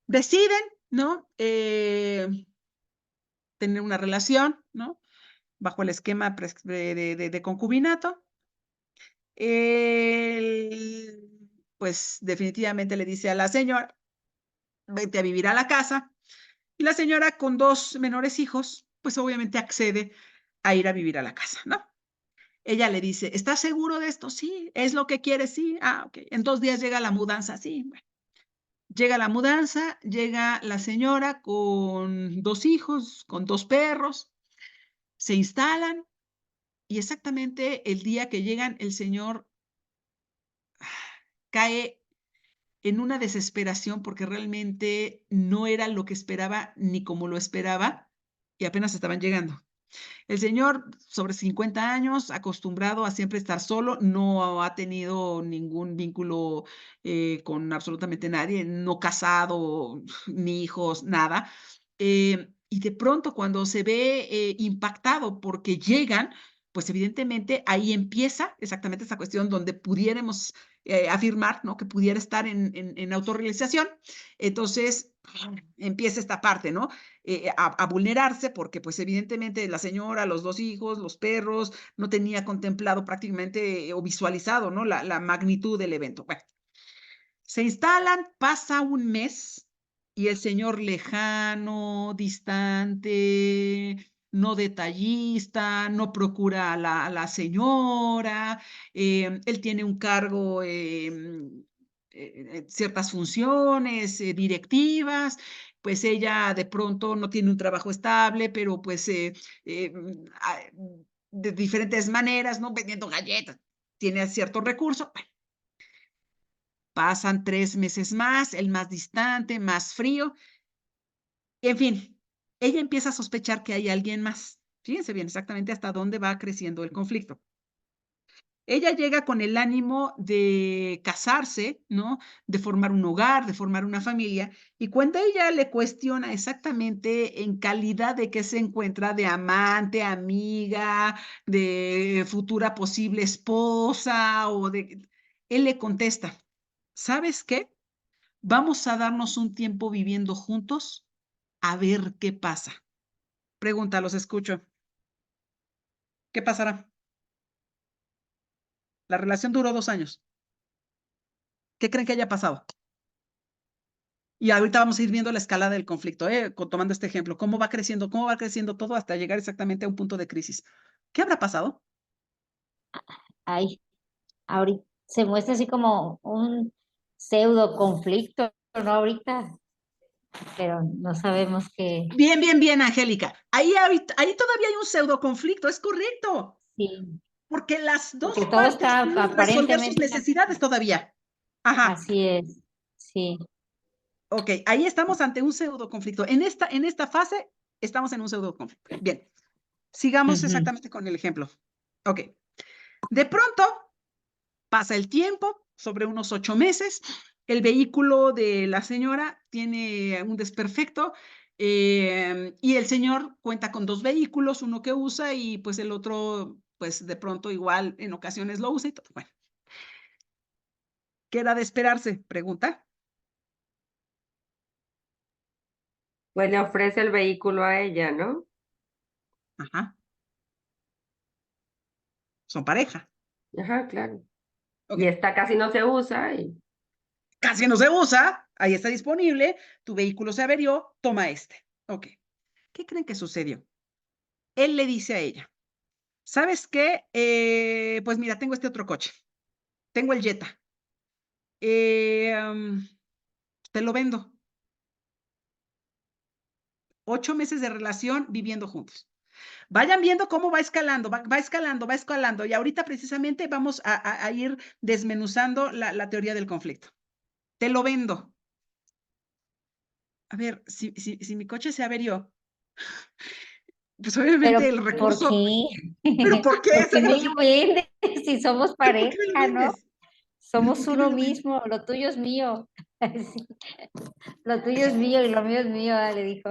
Deciden, ¿no? Tener una relación, ¿no? Bajo el esquema de concubinato. Él, pues definitivamente le dice a la señora, vete a vivir a la casa. Y la señora con 2 menores hijos, pues obviamente accede a ir a vivir a la casa, ¿no? Ella le dice, ¿estás seguro de esto? Sí. ¿Es lo que quieres? Sí. Ah, ok. En 2 días llega la mudanza. Sí. Bueno. Llega la mudanza, llega la señora con 2 hijos, con 2 perros, se instalan y exactamente el día que llegan, el señor cae en una desesperación porque realmente no era lo que esperaba ni como lo esperaba y apenas estaban llegando. El señor, sobre 50 años, acostumbrado a siempre estar solo, no ha tenido ningún vínculo con absolutamente nadie, no casado, ni hijos, nada. Y de pronto cuando se ve impactado porque llegan, pues evidentemente ahí empieza exactamente esa cuestión donde pudiéramos afirmar, ¿no? Que pudiera estar en autorrealización. Entonces, empieza esta parte, ¿no? A vulnerarse porque pues evidentemente la señora, los 2 hijos, los perros, no tenía contemplado prácticamente o visualizado, ¿no? La magnitud del evento. Bueno, se instalan, pasa un mes y el señor lejano, distante, no detallista, no procura a la señora, él tiene un cargo, ciertas funciones directivas, pues ella de pronto no tiene un trabajo estable, pero pues de diferentes maneras, ¿no? Vendiendo galletas, tiene cierto recurso. Bueno, pasan 3 meses más, el más distante, más frío. En fin, ella empieza a sospechar que hay alguien más. Fíjense bien exactamente hasta dónde va creciendo el conflicto. Ella llega con el ánimo de casarse, ¿no? De formar un hogar, de formar una familia, y cuando ella le cuestiona exactamente en calidad de qué se encuentra, de amante, amiga, de futura posible esposa, él le contesta, ¿sabes qué? Vamos a darnos un tiempo viviendo juntos a ver qué pasa. Pregunta, los escucho. ¿Qué pasará? La relación duró 2 años. ¿Qué creen que haya pasado? Y ahorita vamos a ir viendo la escalada del conflicto, tomando este ejemplo. ¿Cómo va creciendo todo hasta llegar exactamente a un punto de crisis? ¿Qué habrá pasado? Ahí, ahorita se muestra así como un pseudo conflicto, ¿no? Ahorita, pero no sabemos qué. Bien, Angélica. Ahí todavía hay un pseudo conflicto, es correcto. Sí, Porque las porque 2 todo partes está quieren resolver sus aparentemente necesidades todavía. Ajá. así es. Sí. Ok, ahí estamos ante un pseudo conflicto. En esta fase estamos en un pseudo conflicto. Bien, sigamos Ujú. exactamente con el ejemplo. Ok, de pronto pasa el tiempo, sobre unos 8 meses, el vehículo de la señora tiene un desperfecto y el señor cuenta con 2 vehículos, uno que usa y pues el otro, pues de pronto igual en ocasiones lo usa y todo. Bueno, ¿qué era de esperarse? Pregunta. Pues le ofrece el vehículo a ella, ¿no? Ajá, son pareja. Ajá, claro. Ok. Y esta casi no se usa y Casi no se usa. ahí está disponible, tu vehículo se averió, toma este. Ok. ¿Qué creen que sucedió? Él le dice a ella, ¿sabes qué? Pues mira, tengo este otro coche, tengo el Jetta, te lo vendo. 8 meses de relación viviendo juntos. Vayan viendo cómo va escalando, va escalando, va escalando. Y ahorita precisamente vamos a ir desmenuzando la teoría del conflicto. Te lo vendo. A ver, si mi coche se averió, pues obviamente Pero el ¿por recurso, qué? ¿pero por qué? ¿Por qué me Pero lo vendes si somos ¿pero por qué me lo pareja, no? vendes? ¿Pero por Somos qué me uno lo vendes? mismo, lo tuyo es mío. Sí, lo tuyo es mío y lo mío es mío, le dijo.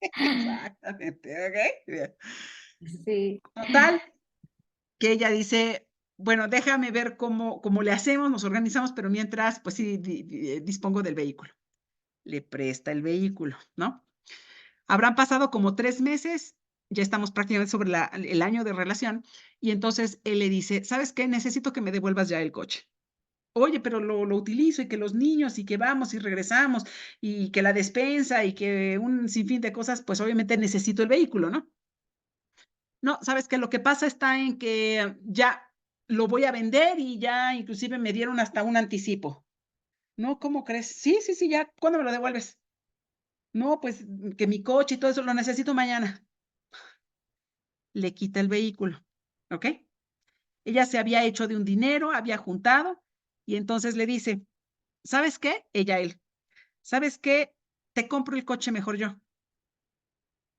Exactamente, ¿ok? Bien. Sí. Total, que ella dice, bueno, déjame ver cómo le hacemos, nos organizamos, pero mientras, pues sí, dispongo del vehículo. Le presta el vehículo, ¿no? Habrán pasado como 3 meses, ya estamos prácticamente sobre el año de relación, y entonces él le dice, ¿sabes qué? Necesito que me devuelvas ya el coche. Oye, pero lo utilizo y que los niños y que vamos y regresamos y que la despensa y que un sinfín de cosas, pues obviamente necesito el vehículo, ¿no? No, ¿sabes qué? Lo que pasa está en que ya lo voy a vender y ya inclusive me dieron hasta un anticipo. No, ¿cómo crees? Sí, sí, sí, ya, ¿cuándo me lo devuelves? No, pues que mi coche y todo eso lo necesito mañana. Le quita el vehículo, ¿ok? Ella se había hecho de un dinero, había juntado, y entonces le dice, ¿sabes qué? Ella, él, ¿sabes qué? Te compro el coche mejor yo.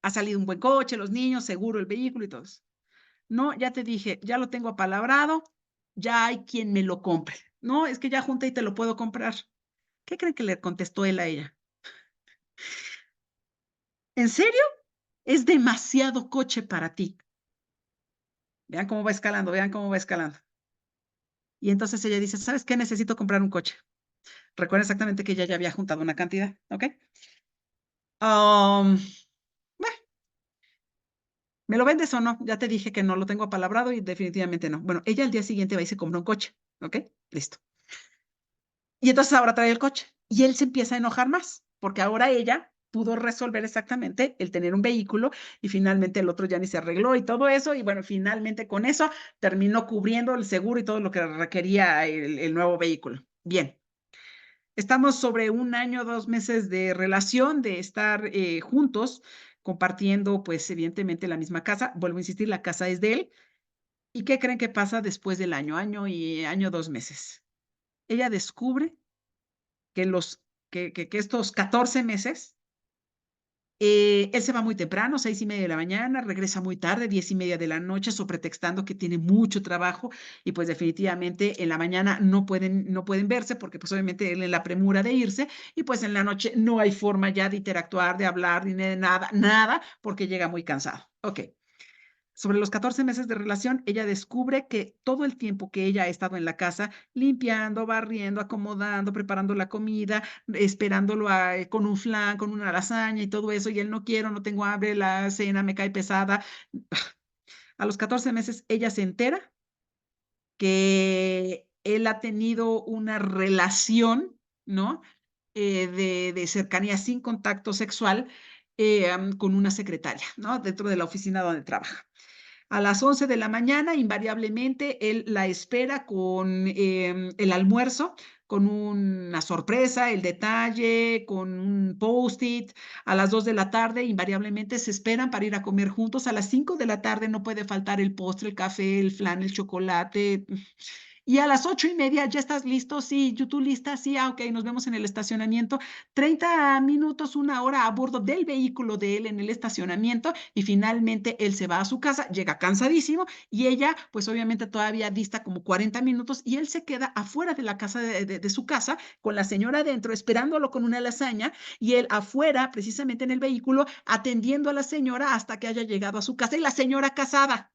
Ha salido un buen coche, los niños, seguro el vehículo y todo eso. No, ya te dije, ya lo tengo apalabrado, ya hay quien me lo compre. No, es que ya junté y te lo puedo comprar. ¿Qué creen que le contestó él a ella? ¿En serio? Es demasiado coche para ti. Vean cómo va escalando, vean cómo va escalando. Y entonces ella dice, ¿sabes qué? Necesito comprar un coche. Recuerda exactamente que ella ya había juntado una cantidad, ¿ok? Am, Bueno, ¿me lo vendes o no? Ya te dije que no lo tengo apalabrado y definitivamente no. Bueno, ella al día siguiente va y se compra un coche, ¿ok? Listo. Y entonces ahora trae el coche. Y él se empieza a enojar más, porque ahora ella pudo resolver exactamente el tener un vehículo y finalmente el otro ya ni se arregló y todo eso. Y bueno, finalmente con eso terminó cubriendo el seguro y todo lo que requería el nuevo vehículo. Bien. Estamos sobre 1 año, 2 meses de relación, de estar juntos, compartiendo, pues, evidentemente, la misma casa. Vuelvo a insistir, la casa es de él. ¿Y qué creen que pasa después del año? Año, 2 meses. Ella descubre que que estos 14 meses, él se va muy temprano, 6:30 de la mañana, regresa muy tarde, 10:30 de la noche, pretextando que tiene mucho trabajo y, pues, definitivamente en la mañana no pueden verse porque, pues, obviamente él en la premura de irse y, pues, en la noche no hay forma ya de interactuar, de hablar, ni de nada, nada, porque llega muy cansado. Okey. Sobre los 14 meses de relación, ella descubre que todo el tiempo que ella ha estado en la casa, limpiando, barriendo, acomodando, preparando la comida, esperándolo con un flan, con una lasaña y todo eso, y él no quiero, no tengo hambre, la cena me cae pesada. A los 14 meses, ella se entera que él ha tenido una relación, ¿no? De cercanía sin contacto sexual, con una secretaria, ¿no? Dentro de la oficina donde trabaja. A las 11 de la mañana, invariablemente, él la espera con el almuerzo, con una sorpresa, el detalle, con un post-it. A las 2 de la tarde, invariablemente, se esperan para ir a comer juntos. A las 5 de la tarde no puede faltar el postre, el café, el flan, el chocolate. Y a las 8:30, ¿ya estás listo? Sí, ¿tú lista? Sí, okey, nos vemos en el estacionamiento. 30 minutos, 1 hora a bordo del vehículo de él en el estacionamiento, y finalmente él se va a su casa, llega cansadísimo, y ella, pues, obviamente todavía dista como 40 minutos, y él se queda afuera de la casa de su casa, con la señora adentro, esperándolo con una lasaña, y él afuera, precisamente en el vehículo, atendiendo a la señora hasta que haya llegado a su casa, y la señora casada.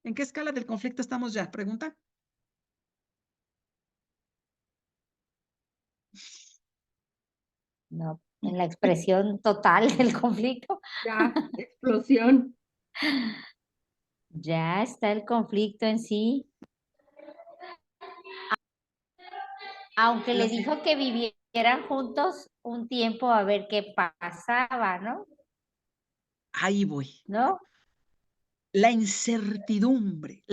¿En qué escala del conflicto estamos ya? Pregunta. No, en la expresión total del conflicto. Ya, explosión. Ya está el conflicto en sí. Aunque le La se- dijo que vivieran juntos un tiempo a ver qué pasaba, ¿no? Ahí voy. ¿No? La incertidumbre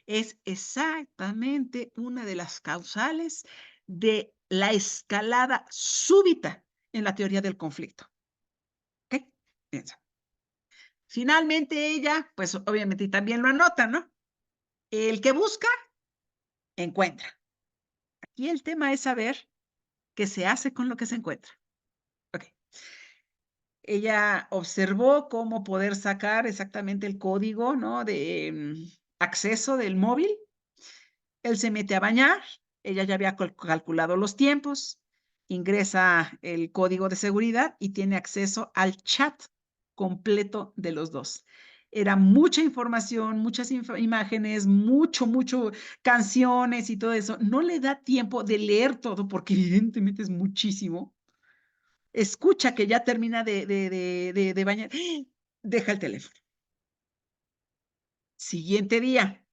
es exactamente una de las causales de la escalada súbita en la teoría del conflicto. ¿Ok? Piensa. Finalmente ella, pues obviamente y también lo anota, ¿no? El que busca, encuentra. Aquí el tema es saber qué se hace con lo que se encuentra. Ok. Ella observó cómo poder sacar exactamente el código, ¿no? De acceso del móvil. Él se mete a bañar, ella ya había calculado los tiempos, ingresa el código de seguridad y tiene acceso al chat completo de los dos. Era mucha información, muchas imágenes, mucho canciones y todo eso. No le da tiempo de leer todo porque evidentemente es muchísimo. Escucha que ya termina de bañar, deja el teléfono. Siguiente día,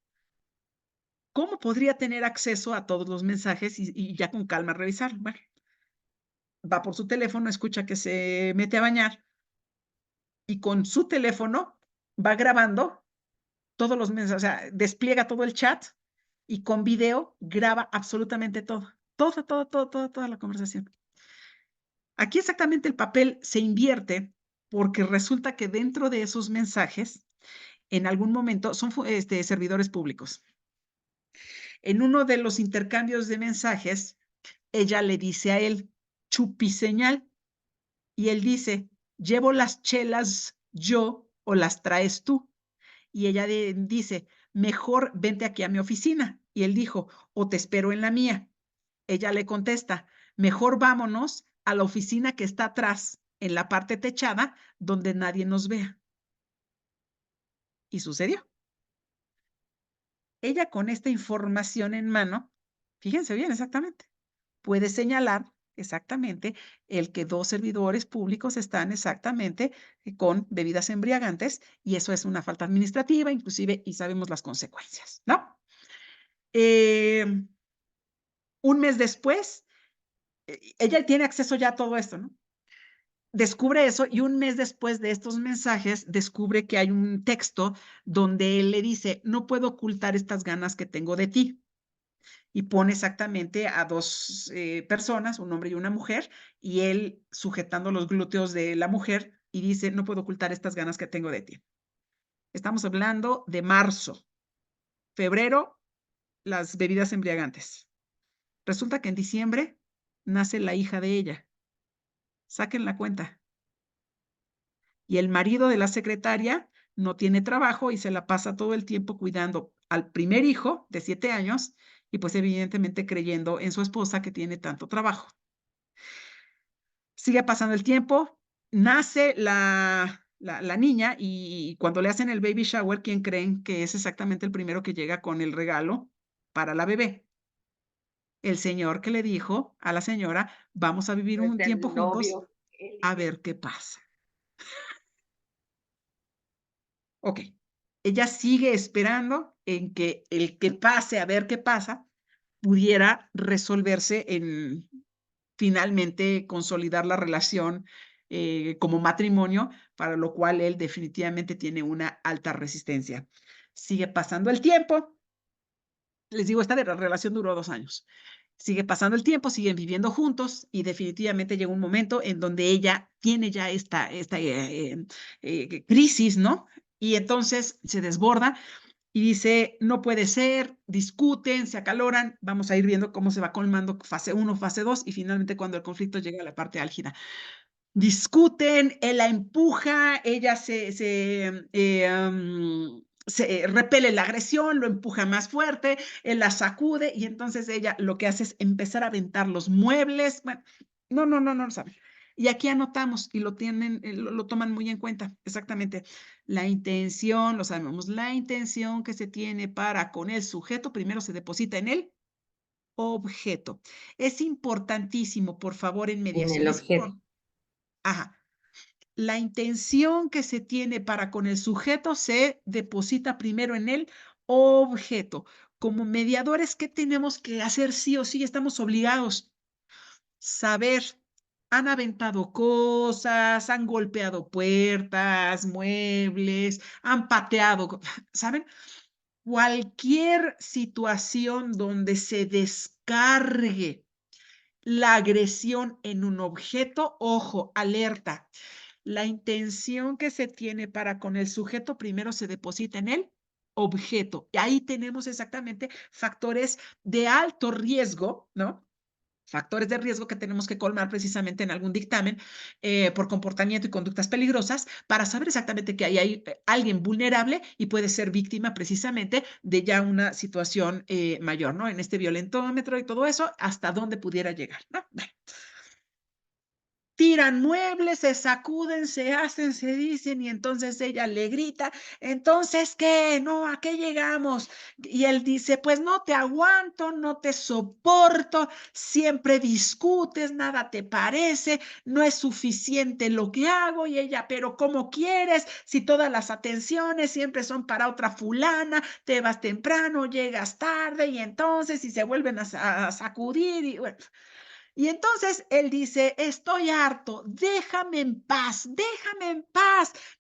¿cómo podría tener acceso a todos los mensajes y ya con calma revisar? Bueno, va por su teléfono, escucha que se mete a bañar y con su teléfono va grabando todos los mensajes, o sea, despliega todo el chat y con video graba absolutamente todo, toda la conversación. Aquí exactamente el papel se invierte porque resulta que dentro de esos mensajes, en algún momento, son servidores públicos. En uno de los intercambios de mensajes, ella le dice a él, chupiseñal, y él dice, llevo las chelas yo o las traes tú. Y ella dice, mejor vente aquí a mi oficina. Y él dijo, o te espero en la mía. Ella le contesta, mejor vámonos a la oficina que está atrás, en la parte techada, donde nadie nos vea. Y sucedió. Ella con esta información en mano, fíjense bien exactamente, puede señalar exactamente el que dos servidores públicos están exactamente con bebidas embriagantes y eso es una falta administrativa, inclusive, y sabemos las consecuencias, ¿no? Un mes después, ella tiene acceso ya a todo esto, ¿no? Descubre eso y un mes después de estos mensajes descubre que hay un texto donde él le dice, no puedo ocultar estas ganas que tengo de ti. Y pone exactamente a dos personas, un hombre y una mujer, y él sujetando los glúteos de la mujer y dice, no puedo ocultar estas ganas que tengo de ti. Estamos hablando de marzo, febrero, las bebidas embriagantes. Resulta que en diciembre nace la hija de ella. Saquen la cuenta. Y el marido de la secretaria no tiene trabajo y se la pasa todo el tiempo cuidando al primer hijo de 7 años y pues evidentemente creyendo en su esposa que tiene tanto trabajo. Sigue pasando el tiempo, nace la niña y cuando le hacen el baby shower, ¿quién creen que es exactamente el primero que llega con el regalo para la bebé? El señor que le dijo a la señora, vamos a vivir Es un tiempo el juntos novio. a ver qué pasa. Ok, ella sigue esperando en que el que pase a ver qué pasa pudiera resolverse en finalmente consolidar la relación como matrimonio, para lo cual él definitivamente tiene una alta resistencia. Sigue pasando el tiempo. Les digo, esta relación duró 2 años. Sigue pasando el tiempo, siguen viviendo juntos y definitivamente llega un momento en donde ella tiene ya esta crisis, ¿no? Y entonces se desborda y dice, no puede ser, discuten, se acaloran, vamos a ir viendo cómo se va colmando fase 1, fase 2 y finalmente cuando el conflicto llega a la parte álgida. Discuten, él la empuja, ella se repele la agresión, lo empuja más fuerte, él la sacude y entonces ella lo que hace es empezar a aventar los muebles. Bueno, no saben. Y aquí anotamos y lo tienen, lo toman muy en cuenta, exactamente. La intención, lo sabemos, la intención que se tiene para con el sujeto, primero se deposita en el objeto. Es importantísimo, por favor, en En mediación, el es objeto. ajá. La intención que se tiene para con el sujeto se deposita primero en el objeto. como mediadores, ¿qué tenemos que hacer sí o sí? Estamos obligados. Saber, han aventado cosas, han golpeado puertas, muebles, han pateado, ¿saben? Cualquier situación donde se descargue la agresión en un objeto, ojo, alerta. La intención que se tiene para con el sujeto primero se deposita en el objeto. Y ahí tenemos exactamente factores de alto riesgo, ¿no? Factores de riesgo que tenemos que colmar precisamente en algún dictamen por comportamiento y conductas peligrosas para saber exactamente que hay alguien vulnerable y puede ser víctima precisamente de ya una situación mayor, ¿no? En este violentómetro y todo eso, hasta dónde pudiera llegar, ¿no? Bueno. Tiran muebles, se sacuden, se hacen, se dicen, y entonces ella le grita, entonces, ¿qué? No, ¿a qué llegamos? Y él dice, pues no te aguanto, no te soporto, siempre discutes, nada te parece, no es suficiente lo que hago, y ella, pero ¿cómo quieres? Si todas las atenciones siempre son para otra fulana, te vas temprano, llegas tarde, y entonces, si se vuelven a sacudir, y bueno. Y entonces él dice, estoy harto, déjame en paz,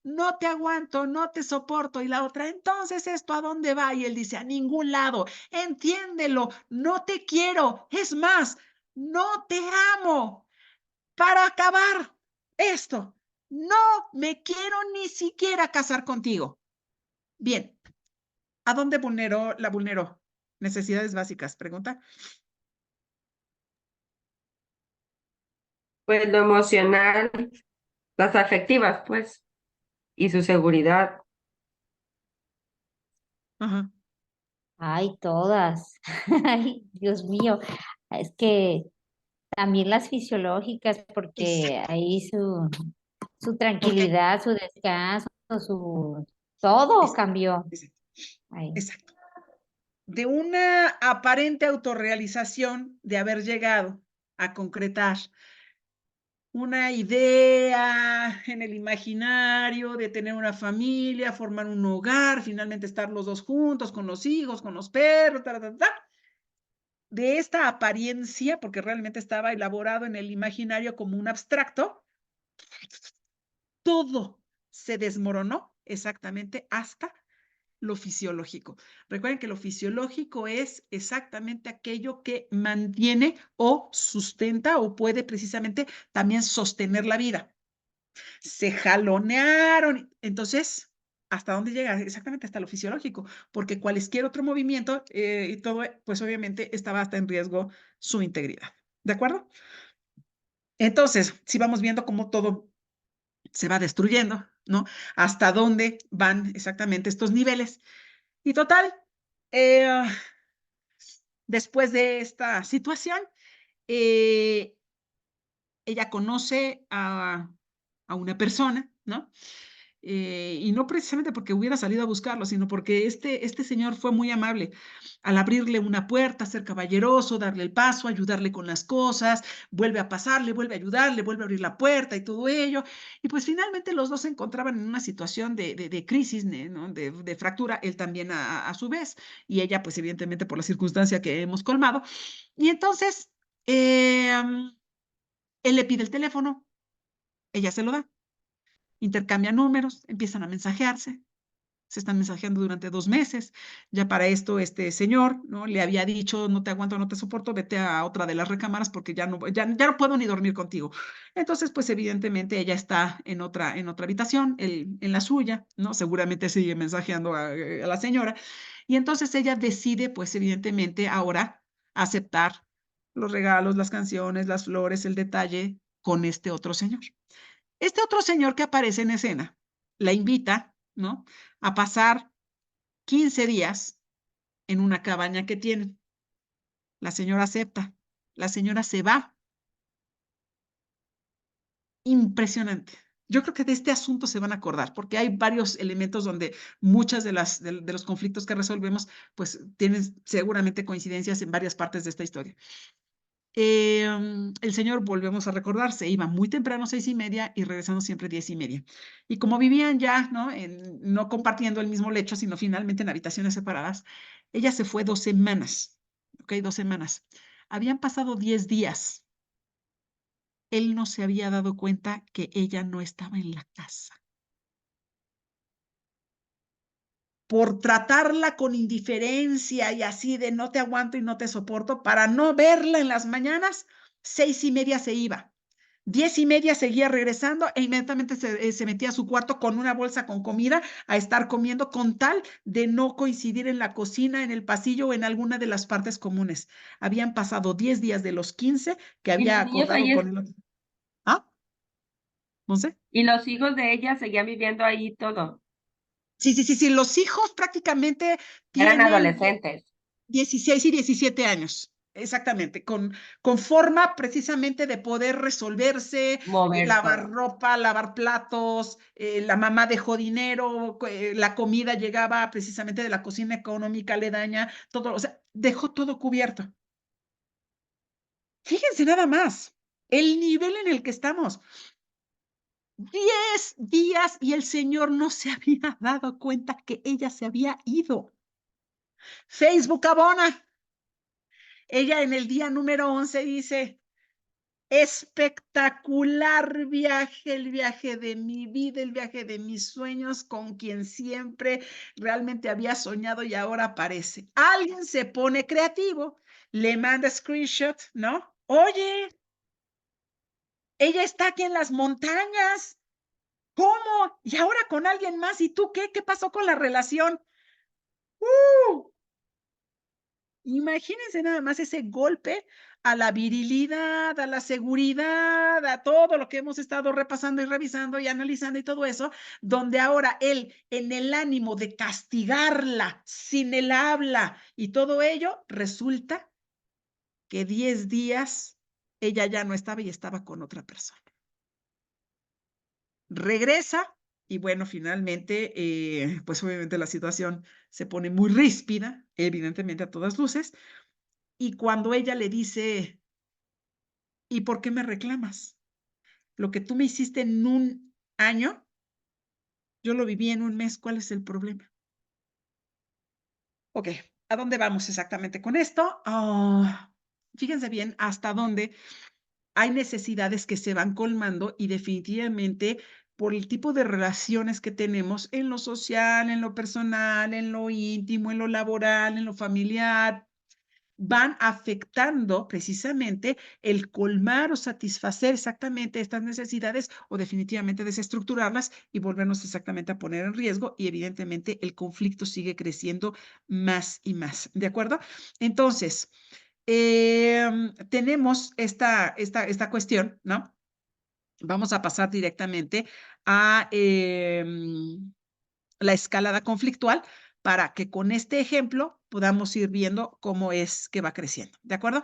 no te aguanto, no te soporto. Y la otra, entonces, ¿esto a dónde va? Y él dice, a ningún lado, entiéndelo, no te quiero, es más, no te amo. Para acabar esto, no me quiero ni siquiera casar contigo. Bien, ¿a dónde la vulneró? Necesidades básicas, pregunta. Pues lo emocional, las afectivas, pues, y su seguridad. Ajá. Ay, todas. Ay, Dios mío. Es que también las fisiológicas, porque Exacto, ahí su porque, tranquilidad, su descanso, su todo exacto, cambió. exacto. Ay, Exacto. De una aparente autorrealización de haber llegado a concretar una idea en el imaginario de tener una familia, formar un hogar, finalmente estar los dos juntos con los hijos, con los perros, de esta apariencia, porque realmente estaba elaborado en el imaginario como un abstracto, todo se desmoronó exactamente hasta lo fisiológico. Recuerden que lo fisiológico es exactamente aquello que mantiene o sustenta o puede precisamente también sostener la vida. Se jalonearon. Entonces, ¿hasta dónde llega? Exactamente hasta lo fisiológico, porque cualquier otro movimiento y todo, pues obviamente estaba hasta en riesgo su integridad. ¿De acuerdo? Entonces, si vamos viendo cómo todo se va destruyendo, ¿no? Hasta dónde van exactamente estos niveles. Y total, eh, después de esta situación, eh, ella conoce a una persona, ¿no? Y no precisamente porque hubiera salido a buscarlo, sino porque este señor fue muy amable al abrirle una puerta, ser caballeroso, darle el paso, ayudarle con las cosas, vuelve a pasarle, vuelve a ayudarle, vuelve a abrir la puerta y todo ello. Y pues finalmente los dos se encontraban en una situación de crisis, ¿no? De fractura, él también a su vez, y ella pues evidentemente por la circunstancia que hemos colmado. Y entonces, él le pide el teléfono, ella se lo da, intercambian números, empiezan a mensajearse, se están mensajeando durante 2 meses. Ya para esto, este señor, ¿no? Le había dicho, no te aguanto, no te soporto, vete a otra de las recámaras porque ya no puedo ni dormir contigo. Entonces, pues evidentemente ella está en otra habitación, él en la suya, ¿no? Seguramente sigue mensajeando a la señora. Y entonces ella decide, pues evidentemente ahora aceptar los regalos, las canciones, las flores, el detalle con este otro señor. Este otro señor que aparece en escena la invita, ¿no? A pasar 15 días en una cabaña que tienen. La señora acepta, la señora se va. Impresionante. Yo creo que de este asunto se van a acordar, porque hay varios elementos donde muchas de los conflictos que resolvemos, pues tienen seguramente coincidencias en varias partes de esta historia. El señor, volvemos a recordar, se iba muy temprano, 6:30, y regresando siempre 10:30. Y como vivían ya, ¿no? No compartiendo el mismo lecho, sino finalmente en habitaciones separadas, ella se fue 2 semanas, ¿ok? 2 semanas. Habían pasado 10 días. Él no se había dado cuenta que ella no estaba en la casa. Por tratarla con indiferencia y así de no te aguanto y no te soporto, para no verla en las mañanas, 6:30 se iba. 10:30 seguía regresando e inmediatamente se metía a su cuarto con una bolsa con comida a estar comiendo con tal de no coincidir en la cocina, en el pasillo o en alguna de las partes comunes. Habían pasado 10 días de los 15 que Y había los niños ahí, acordado con el otro. ¿Ah? No sé. y los hijos de ella seguían viviendo ahí todo. Sí. Los hijos prácticamente Eran tienen adolescentes. 16 y 17 años. Exactamente, con forma precisamente de poder resolverse, Mover lavar todo. ropa, lavar platos, la mamá dejó dinero, la comida llegaba precisamente de la cocina económica aledaña, todo, o sea, dejó todo cubierto. Fíjense nada más, el nivel en el que estamos. 10 días y el señor no se había dado cuenta que ella se había ido. Facebook abona. Ella en el día número 11 dice: espectacular viaje, el viaje de mi vida, el viaje de mis sueños, con quien siempre realmente había soñado y ahora aparece. Alguien se pone creativo, le manda screenshot, ¿no? Oye, ella está aquí en las montañas. ¿Cómo? Y ahora con alguien más. ¿Y tú qué? ¿Qué pasó con la relación? ¡Uh! Imagínense nada más ese golpe a la virilidad, a la seguridad, a todo lo que hemos estado repasando y revisando y analizando y todo eso, donde ahora él, en el ánimo de castigarla sin el habla y todo ello, resulta que 10 días ella ya no estaba y estaba con otra persona. Regresa y bueno, finalmente, pues obviamente la situación se pone muy ríspida, evidentemente a todas luces, y cuando ella le dice: ¿y por qué me reclamas? Lo que tú me hiciste en 1 año, yo lo viví en 1 mes, ¿cuál es el problema? Ok, ¿a dónde vamos exactamente con esto? Fíjense bien hasta dónde hay necesidades que se van colmando y definitivamente por el tipo de relaciones que tenemos en lo social, en lo personal, en lo íntimo, en lo laboral, en lo familiar, van afectando precisamente el colmar o satisfacer exactamente estas necesidades o definitivamente desestructurarlas y volvernos exactamente a poner en riesgo y evidentemente el conflicto sigue creciendo más y más, ¿de acuerdo? Entonces, tenemos esta cuestión, ¿no? Vamos a pasar directamente a la escalada conflictual para que con este ejemplo podamos ir viendo cómo es que va creciendo, ¿de acuerdo?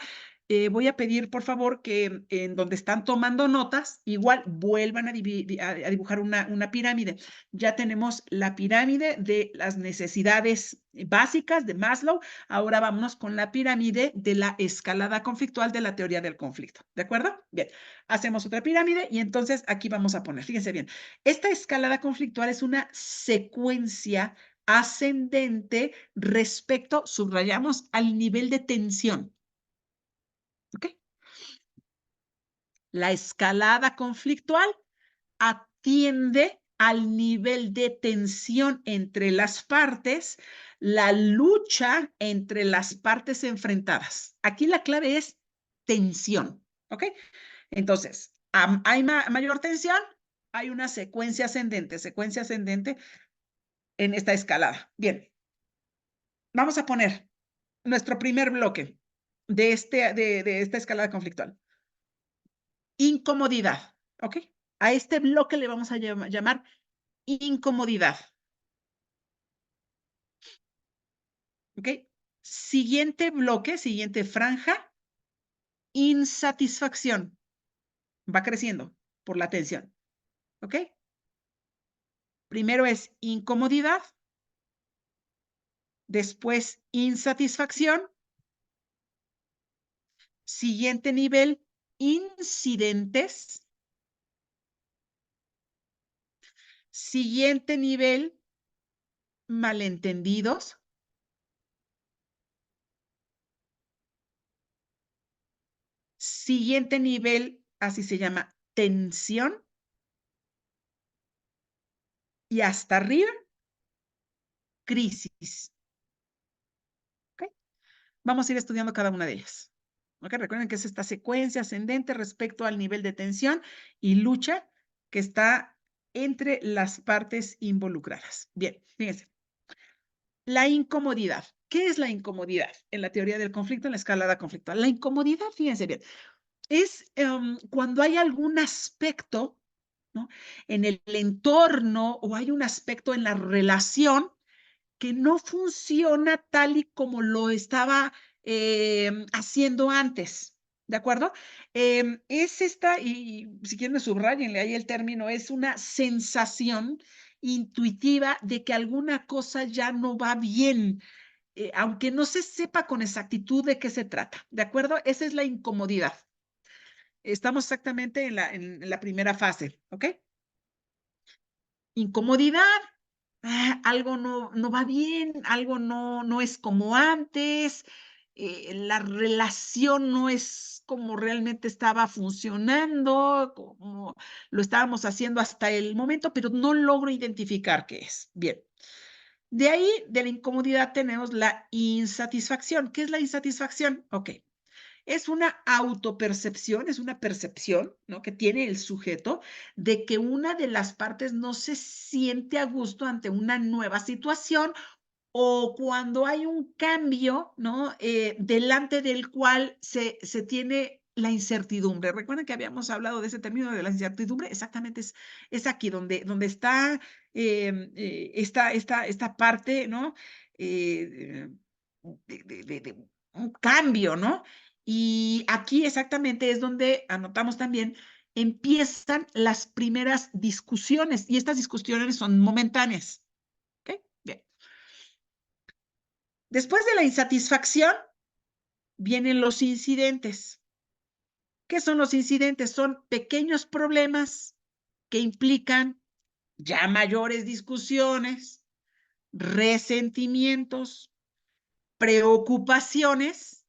Voy a pedir, por favor, que en donde están tomando notas, igual vuelvan a dibujar una pirámide. Ya tenemos la pirámide de las necesidades básicas de Maslow. Ahora vámonos con la pirámide de la escalada conflictual de la teoría del conflicto, ¿de acuerdo? Bien, hacemos otra pirámide y entonces aquí vamos a poner, fíjense bien, esta escalada conflictual es una secuencia ascendente respecto, subrayamos, al nivel de tensión. ¿Ok? La escalada conflictual atiende al nivel de tensión entre las partes, la lucha entre las partes enfrentadas. Aquí la clave es tensión. ¿Ok? Entonces, hay mayor tensión, hay una secuencia ascendente en esta escalada. Bien, vamos a poner nuestro primer bloque de esta escalada conflictual. Incomodidad, ¿ok? A este bloque le vamos a llamar incomodidad, ¿ok? Siguiente bloque, siguiente franja, insatisfacción. Va creciendo por la tensión, ¿ok? Primero es incomodidad, después insatisfacción, Siguiente nivel, incidentes. Siguiente nivel, malentendidos. Siguiente nivel, así se llama, tensión. Y hasta arriba, crisis. ¿Ok? Vamos a ir estudiando cada una de ellas. ¿Ok? Recuerden que es esta secuencia ascendente respecto al nivel de tensión y lucha que está entre las partes involucradas. Bien, fíjense. La incomodidad. ¿Qué es la incomodidad en la teoría del conflicto, en la escalada conflictual? La incomodidad, fíjense bien, es cuando hay algún aspecto, ¿no?, en el entorno o hay un aspecto en la relación que no funciona tal y como lo estaba haciendo antes, ¿de acuerdo? Es esta, y si quieren subrayenle ahí el término, es una sensación intuitiva de que alguna cosa ya no va bien, aunque no se sepa con exactitud de qué se trata, ¿de acuerdo? Esa es la incomodidad. Estamos exactamente en la primera fase, ¿ok? Incomodidad, algo no va bien, algo no es como antes, la relación no es como realmente estaba funcionando, como lo estábamos haciendo hasta el momento, pero no logro identificar qué es. Bien. De ahí, de la incomodidad, tenemos la insatisfacción. ¿Qué es la insatisfacción? Ok. Es una autopercepción, es una percepción, ¿no?, que tiene el sujeto de que una de las partes no se siente a gusto ante una nueva situación o cuando hay un cambio, ¿no?, delante del cual se tiene la incertidumbre. ¿Recuerdan que habíamos hablado de ese término de la incertidumbre? Exactamente, es aquí donde está esta parte, ¿no?, de un cambio, ¿no? Y aquí exactamente es donde anotamos también, empiezan las primeras discusiones, y estas discusiones son momentáneas. ¿Ok? Bien. Después de la insatisfacción, vienen los incidentes. ¿Qué son los incidentes? Son pequeños problemas que implican ya mayores discusiones, resentimientos, preocupaciones,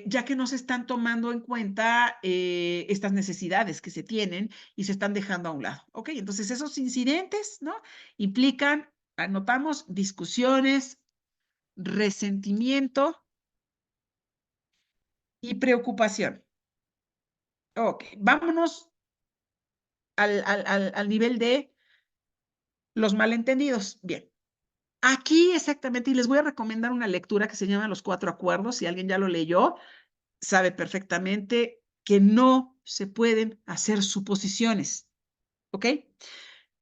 ya que no se están tomando en cuenta estas necesidades que se tienen y se están dejando a un lado. ¿Ok? Entonces, esos incidentes, ¿no?, implican, anotamos, discusiones, resentimiento y preocupación. Ok, vámonos al nivel de los malentendidos. Bien, aquí exactamente, y les voy a recomendar una lectura que se llama Los Cuatro Acuerdos. Si alguien ya lo leyó, sabe perfectamente que no se pueden hacer suposiciones, ¿ok?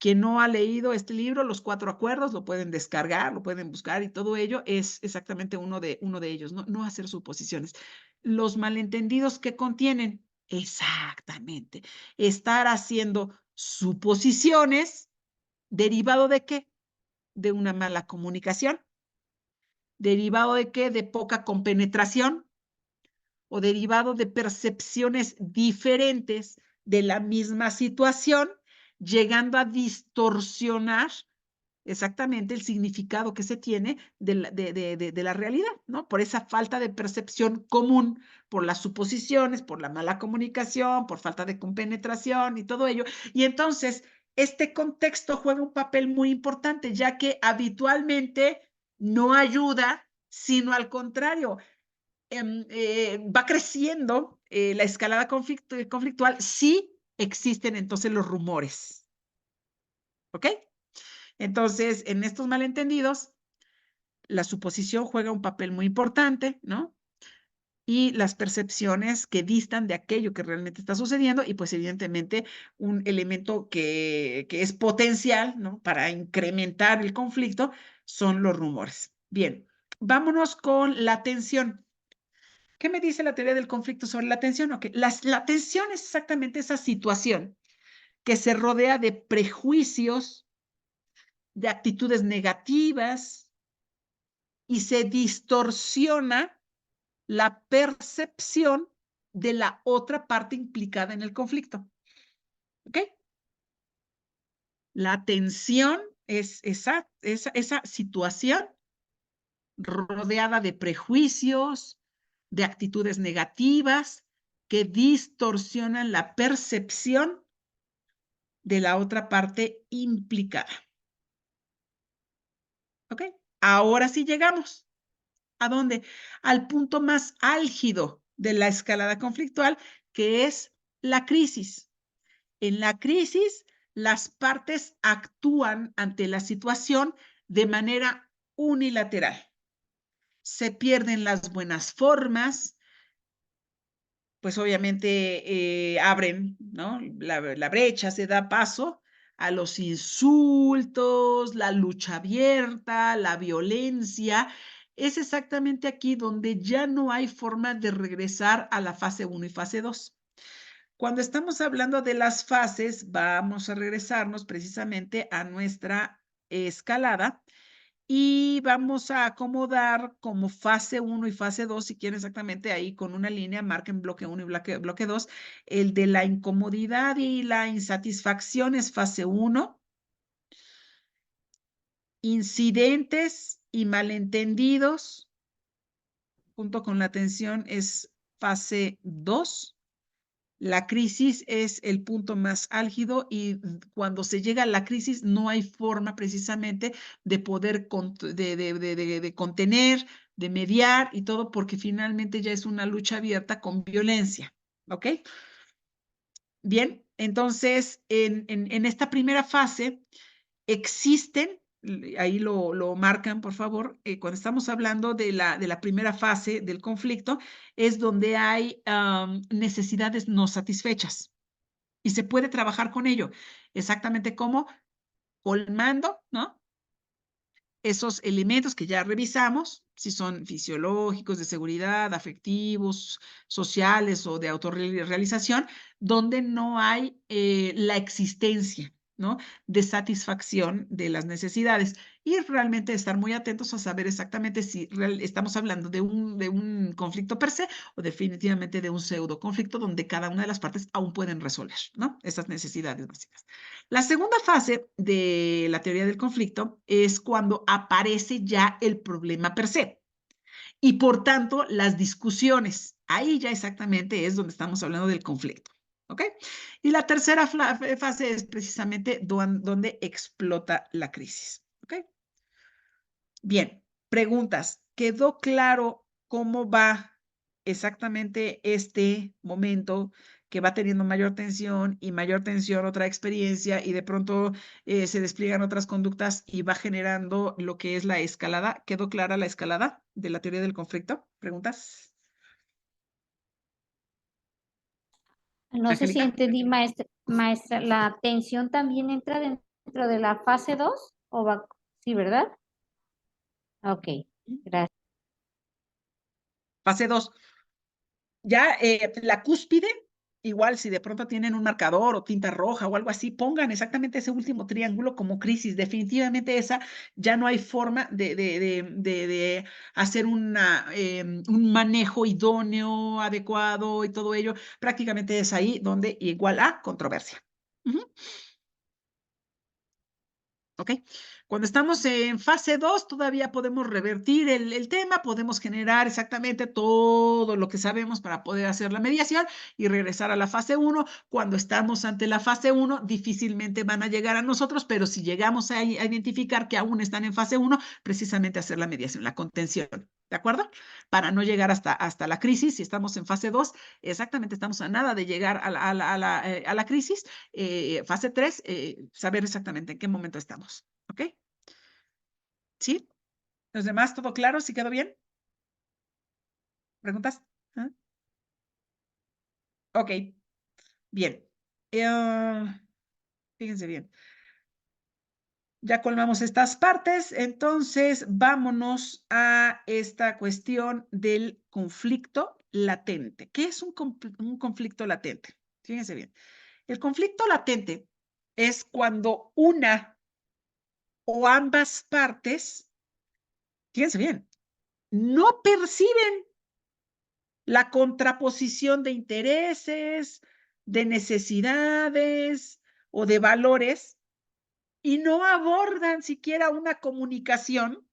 Quien no ha leído este libro, Los Cuatro Acuerdos, lo pueden descargar, lo pueden buscar y todo ello es exactamente uno de ellos, no hacer suposiciones. Los malentendidos que contienen, exactamente, estar haciendo suposiciones, ¿derivado de qué? De una mala comunicación. ¿Derivado de qué? De poca compenetración o derivado de percepciones diferentes de la misma situación, llegando a distorsionar exactamente el significado que se tiene de la realidad, ¿no? Por esa falta de percepción común, por las suposiciones, por la mala comunicación, por falta de compenetración y todo ello. Y entonces, este contexto juega un papel muy importante, ya que habitualmente no ayuda, sino al contrario, va creciendo la escalada conflictual si existen entonces los rumores. ¿Ok? Entonces, en estos malentendidos, la suposición juega un papel muy importante, ¿no? Y las percepciones que distan de aquello que realmente está sucediendo y pues evidentemente un elemento que es potencial, ¿no?, para incrementar el conflicto son los rumores. Bien, vámonos con la tensión. ¿Qué me dice la teoría del conflicto sobre la tensión? Okay. La tensión es exactamente esa situación que se rodea de prejuicios, de actitudes negativas y se distorsiona la percepción de la otra parte implicada en el conflicto. ¿Ok? La atención es esa situación rodeada de prejuicios, de actitudes negativas que distorsionan la percepción de la otra parte implicada. ¿Ok? Ahora sí llegamos. ¿A dónde? Al punto más álgido de la escalada conflictual, que es la crisis. En la crisis, las partes actúan ante la situación de manera unilateral. Se pierden las buenas formas, pues obviamente abren, ¿no? La brecha, se da paso a los insultos, la lucha abierta, la violencia. Es exactamente aquí donde ya no hay forma de regresar a la fase 1 y fase 2. Cuando estamos hablando de las fases, vamos a regresarnos precisamente a nuestra escalada y vamos a acomodar como fase 1 y fase 2, si quieren exactamente ahí con una línea, marquen bloque 1 y bloque 2, el de la incomodidad y la insatisfacción es fase 1, incidentes y malentendidos junto con la tensión es fase 2. La crisis es el punto más álgido y cuando se llega a la crisis no hay forma precisamente de poder de contener, de mediar y todo, porque finalmente ya es una lucha abierta con violencia. ¿Ok? Bien, entonces en esta primera fase existen, ahí lo marcan, por favor, cuando estamos hablando de la primera fase del conflicto, es donde hay necesidades no satisfechas y se puede trabajar con ello, exactamente como colmando, ¿no? Esos elementos que ya revisamos, si son fisiológicos, de seguridad, afectivos, sociales o de autorrealización, donde no hay la existencia, ¿no? De satisfacción de las necesidades y realmente estar muy atentos a saber exactamente si estamos hablando de un conflicto per se o definitivamente de un pseudo conflicto donde cada una de las partes aún pueden resolver, ¿no? Esas necesidades básicas. La segunda fase de la teoría del conflicto es cuando aparece ya el problema per se y por tanto las discusiones. Ahí ya exactamente es donde estamos hablando del conflicto. ¿Ok? Y la tercera fase es precisamente donde explota la crisis. ¿Ok? Bien, preguntas. ¿Quedó claro cómo va exactamente este momento que va teniendo mayor tensión y mayor tensión, otra experiencia y de pronto se despliegan otras conductas y va generando lo que es la escalada? ¿Quedó clara la escalada de la teoría del conflicto? ¿Preguntas? No sé si Angélica. entendí, maestra, ¿la tensión también entra dentro de la fase 2 o va? Sí, ¿verdad? Ok, gracias. Fase 2. Ya la cúspide, igual si de pronto tienen un marcador o tinta roja o algo así, pongan exactamente ese último triángulo como crisis. Definitivamente esa ya no hay forma de hacer un manejo idóneo, adecuado y todo ello. Prácticamente es ahí donde igual a controversia. ¿Ok? Cuando estamos en fase 2, todavía podemos revertir el tema, podemos generar exactamente todo lo que sabemos para poder hacer la mediación y regresar a la fase 1. Cuando estamos ante la fase 1, difícilmente van a llegar a nosotros, pero si llegamos a identificar que aún están en fase 1, precisamente hacer la mediación, la contención. ¿De acuerdo? Para no llegar hasta la crisis, si estamos en fase 2, exactamente estamos a nada de llegar a la crisis. Fase 3, saber exactamente en qué momento estamos. ¿Ok? ¿Sí? ¿Los demás todo claro? ¿Sí quedó bien? ¿Preguntas? ¿Ah? Ok, bien. Fíjense bien. Ya colmamos estas partes, entonces vámonos a esta cuestión del conflicto latente. ¿Qué es un conflicto latente? Fíjense bien. El conflicto latente es cuando una o ambas partes, fíjense bien, no perciben la contraposición de intereses, de necesidades o de valores y no abordan siquiera una comunicación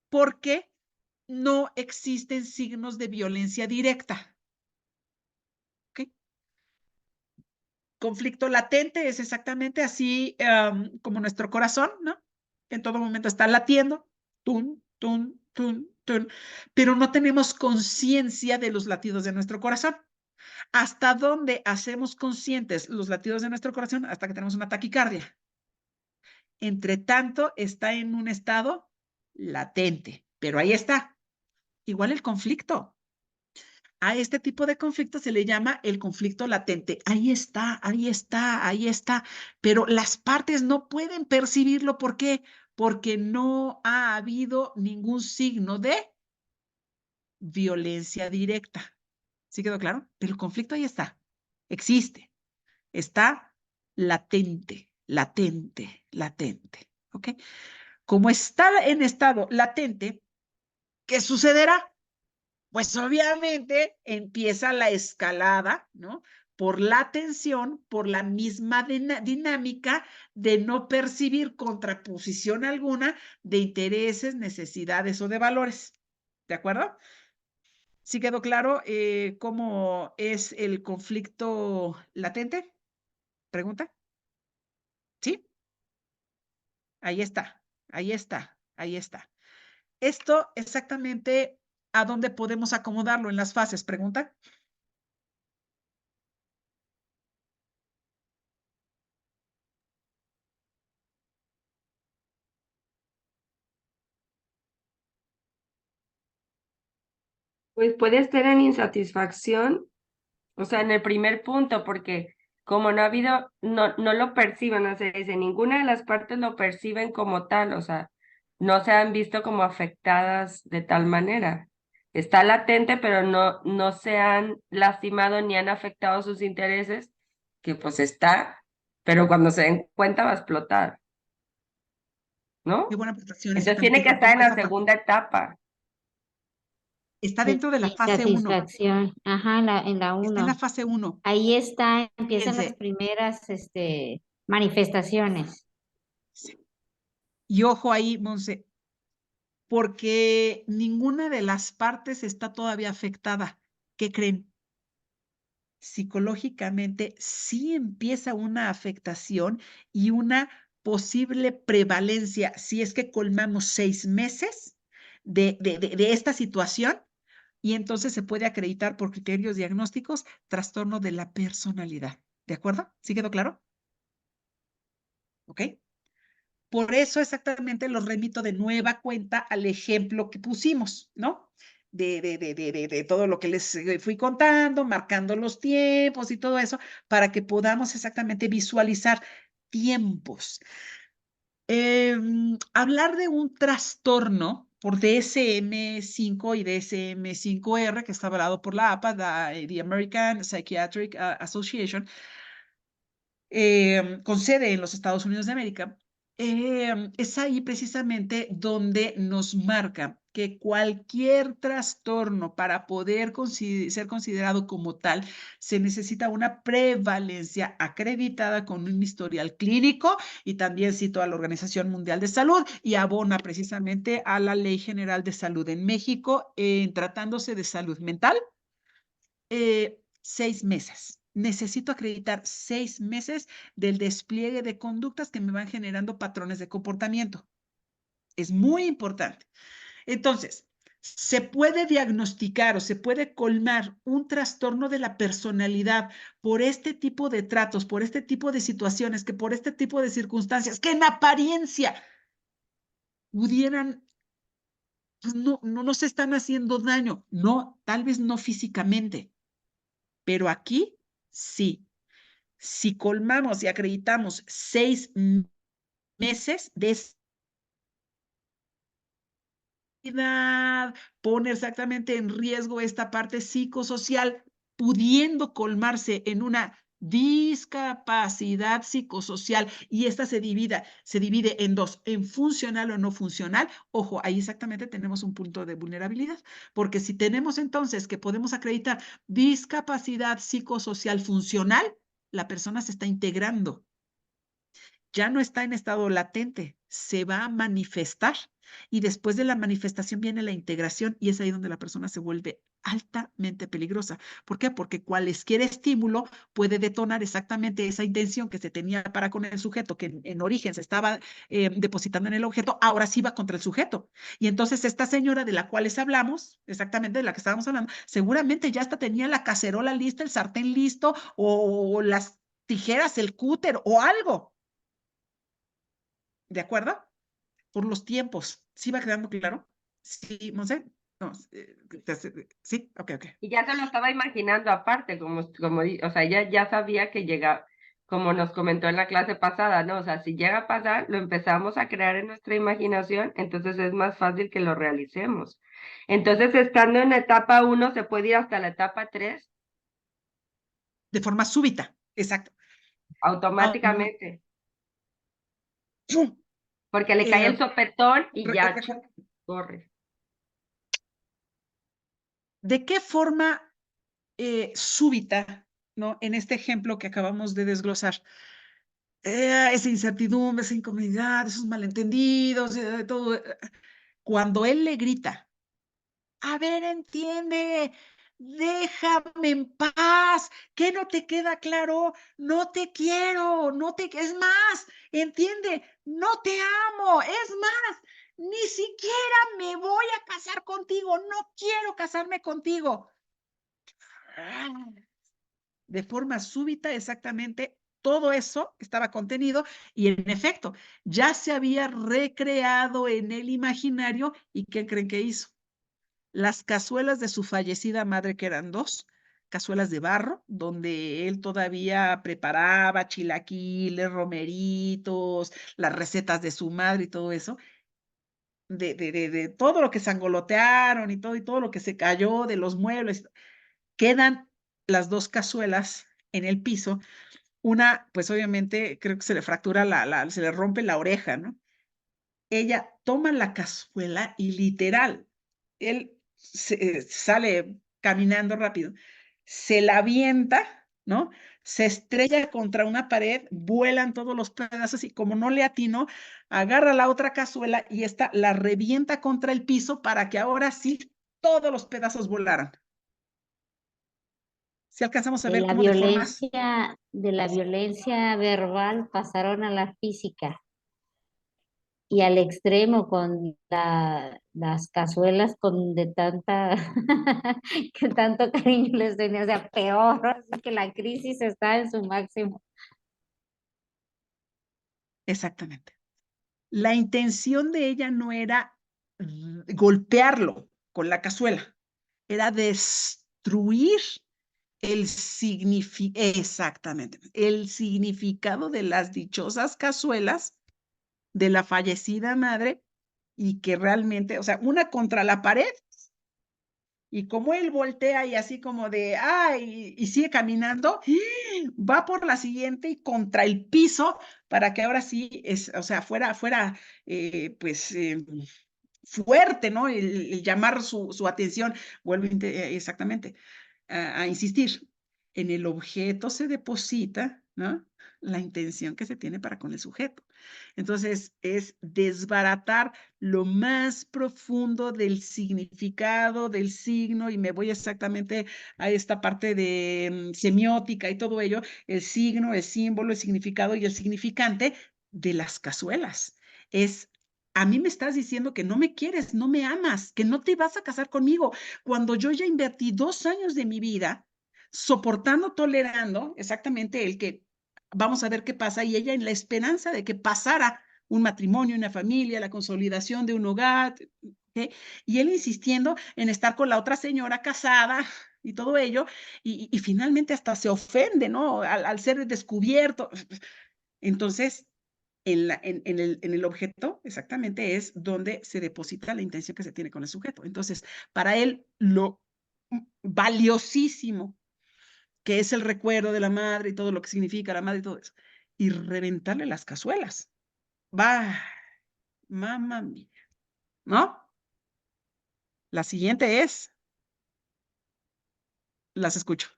porque no existen signos de violencia directa. ¿Ok? Conflicto latente es exactamente así como nuestro corazón, ¿no? En todo momento está latiendo, tun, tun, tun, tun, pero no tenemos conciencia de los latidos de nuestro corazón. ¿Hasta dónde hacemos conscientes los latidos de nuestro corazón? Hasta que tenemos una taquicardia. Entre tanto, está en un estado latente, pero ahí está. Igual el conflicto. A este tipo de conflicto se le llama el conflicto latente. Ahí está, ahí está, ahí está. Pero las partes no pueden percibirlo. ¿Por qué? Porque no ha habido ningún signo de violencia directa. ¿Sí quedó claro? Pero el conflicto ahí está. Existe. Está latente, latente, latente. ¿Ok? Como está en estado latente, ¿qué sucederá? Pues obviamente empieza la escalada, ¿no? Por la tensión, por la misma dinámica de no percibir contraposición alguna de intereses, necesidades o de valores. ¿De acuerdo? ¿Sí quedó claro cómo es el conflicto latente? ¿Pregunta? ¿Sí? Ahí está, ahí está, ahí está. Esto exactamente, ¿a dónde podemos acomodarlo en las fases? ¿Pregunta? Pues puede estar en insatisfacción, o sea, en el primer punto, porque como no ha habido, no lo perciben, o sea, dice, ninguna de las partes lo perciben como tal, o sea, no se han visto como afectadas de tal manera. Está latente, pero no se han lastimado ni han afectado sus intereses, que pues está, pero cuando se den cuenta va a explotar, Qué ¿no? buena prestación, Entonces exactamente. tiene que Yo estar en tomo la esa parte. segunda etapa. Está De dentro de la fase 1. insatisfacción, ajá, en la Está en la 1. fase 1. Ahí está, empiezan las Fíjense. primeras manifestaciones. Y ojo ahí, Monse, porque ninguna de las partes está todavía afectada. ¿Qué creen? Psicológicamente sí empieza una afectación y una posible prevalencia, si es que colmamos 6 meses de esta situación, y entonces se puede acreditar por criterios diagnósticos trastorno de la personalidad. ¿De acuerdo? ¿Sí quedó claro? ¿Ok? Por eso exactamente los remito de nueva cuenta al ejemplo que pusimos, ¿no? De todo lo que les fui contando, marcando los tiempos y todo eso, para que podamos exactamente visualizar tiempos. Hablar de un trastorno por DSM-5 y DSM-5R, que está avalado por la APA, the American Psychiatric Association, con sede en los Estados Unidos de América, es ahí precisamente donde nos marca que cualquier trastorno para poder ser considerado como tal, se necesita una prevalencia acreditada con un historial clínico y también cito a la Organización Mundial de Salud y abona precisamente a la Ley General de Salud en México en tratándose de salud mental. 6 meses. Necesito acreditar 6 meses del despliegue de conductas que me van generando patrones de comportamiento. Es muy importante. Entonces, se puede diagnosticar o se puede colmar un trastorno de la personalidad por este tipo de tratos, por este tipo de situaciones, que por este tipo de circunstancias, que en apariencia pudieran, pues no nos están haciendo daño. No, tal vez no físicamente, pero aquí sí. Si colmamos y acreditamos 6 meses de edad, pone exactamente en riesgo esta parte psicosocial, pudiendo colmarse en una discapacidad psicosocial, y esta se divide en dos, en funcional o no funcional. Ojo, ahí exactamente tenemos un punto de vulnerabilidad, porque si tenemos entonces que podemos acreditar discapacidad psicosocial funcional, la persona se está integrando, ya no está en estado latente, se va a manifestar, y después de la manifestación viene la integración, y es ahí donde la persona se vuelve altamente peligrosa. ¿Por qué? Porque cualquier estímulo puede detonar exactamente esa intención que se tenía para con el sujeto, que en origen se estaba depositando en el objeto, ahora sí va contra el sujeto. Y entonces esta señora de la cual les hablamos, exactamente de la que estábamos hablando, seguramente ya hasta tenía la cacerola lista, el sartén listo, o las tijeras, el cúter o algo. ¿De acuerdo? Por los tiempos. ¿Sí va quedando claro? Sí, Monse. No, sí, ok. Y ya se lo estaba imaginando aparte, o sea, ella ya sabía que llega, como nos comentó en la clase pasada, ¿no? O sea, si llega a pasar, lo empezamos a crear en nuestra imaginación, entonces es más fácil que lo realicemos. Entonces, estando en la etapa 1, se puede ir hasta la etapa 3 De forma súbita, exacto. automáticamente, ¡Pum! porque le cae el sopetón y ya Recuerda, corre. ¿de qué forma súbita, ¿no? En este ejemplo que acabamos de desglosar, esa incertidumbre, esa incomodidad, esos malentendidos, todo, cuando él le grita, a ver, entiende, déjame en paz, ¿qué no te queda claro? No te quiero, es más, entiende, no te amo, es más, ni siquiera me voy a casar contigo, no quiero casarme contigo. De forma súbita, exactamente, todo eso estaba contenido, y en efecto, ya se había recreado en el imaginario. ¿Y qué creen que hizo? Las cazuelas de su fallecida madre, que eran 2 cazuelas de barro, donde él todavía preparaba chilaquiles, romeritos, las recetas de su madre y todo eso, de todo lo que sangolotearon y todo lo que se cayó de los muebles, quedan las 2 cazuelas en el piso. Una, pues obviamente creo que se le fractura se le rompe la oreja, ¿no? Ella toma la cazuela y literal, él sale caminando rápido, se la avienta, ¿no? Se estrella contra una pared, vuelan todos los pedazos, y como no le atinó, agarra la otra cazuela y esta la revienta contra el piso para que ahora sí todos los pedazos volaran. Si alcanzamos a ver cómo de formas. De la violencia verbal pasaron a la física y al extremo con las cazuelas de tanta, que tanto cariño les tenía, o sea, peor, así que la crisis está en su máximo. Exactamente. La intención de ella no era golpearlo con la cazuela, era destruir exactamente, el significado de las dichosas cazuelas de la fallecida madre, y que realmente, o sea, una contra la pared, y como él voltea y así como de, ay, y sigue caminando, va por la siguiente y contra el piso, para que ahora sí, o sea, fuera, pues, fuerte, ¿no? El llamar su atención. Vuelvo exactamente a insistir. En el objeto se deposita, ¿no?, la intención que se tiene para con el sujeto. Entonces, es desbaratar lo más profundo del significado, del signo, y me voy exactamente a esta parte de semiótica y todo ello, el signo, el símbolo, el significado y el significante de las cazuelas. A mí me estás diciendo que no me quieres, no me amas, que no te vas a casar conmigo, cuando yo ya invertí 2 años de mi vida soportando, tolerando, exactamente el que vamos a ver qué pasa, y ella en la esperanza de que pasara un matrimonio, una familia, la consolidación de un hogar, ¿okay? Y él insistiendo en estar con la otra señora casada y todo ello, y finalmente hasta se ofende, ¿no?, al ser descubierto. Entonces, en el objeto, exactamente, es donde se deposita la intención que se tiene con el sujeto. Entonces, para él, lo valiosísimo que es el recuerdo de la madre y todo lo que significa la madre y todo eso, y reventarle las cazuelas. Va, mamá mía, ¿no? La siguiente es, las escucho.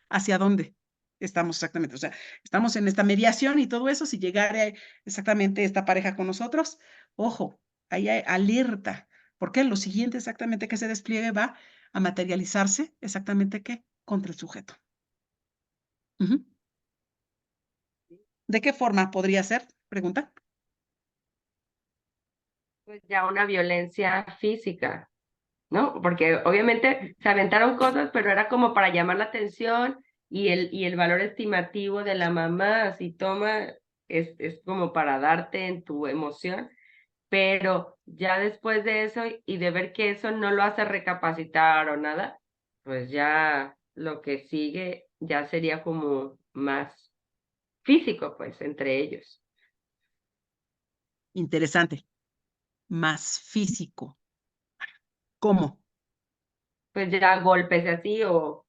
¿Hacia dónde estamos exactamente? O sea, estamos en esta mediación y todo eso, si llegara exactamente esta pareja con nosotros, ojo, ahí hay alerta, porque lo siguiente exactamente que se despliegue va a materializarse exactamente ¿qué? Contra el sujeto. Ujú. ¿De qué forma podría ser? Pregunta. Pues ya una violencia física, ¿no? Porque obviamente se aventaron cosas, pero era como para llamar la atención y el valor estimativo de la mamá, así toma, es como para darte en tu emoción, pero ya después de eso y de ver que eso no lo hace recapacitar o nada, pues ya lo que sigue ya sería como más físico, pues, entre ellos. Interesante. Más físico. ¿Cómo? Pues ya golpes y así o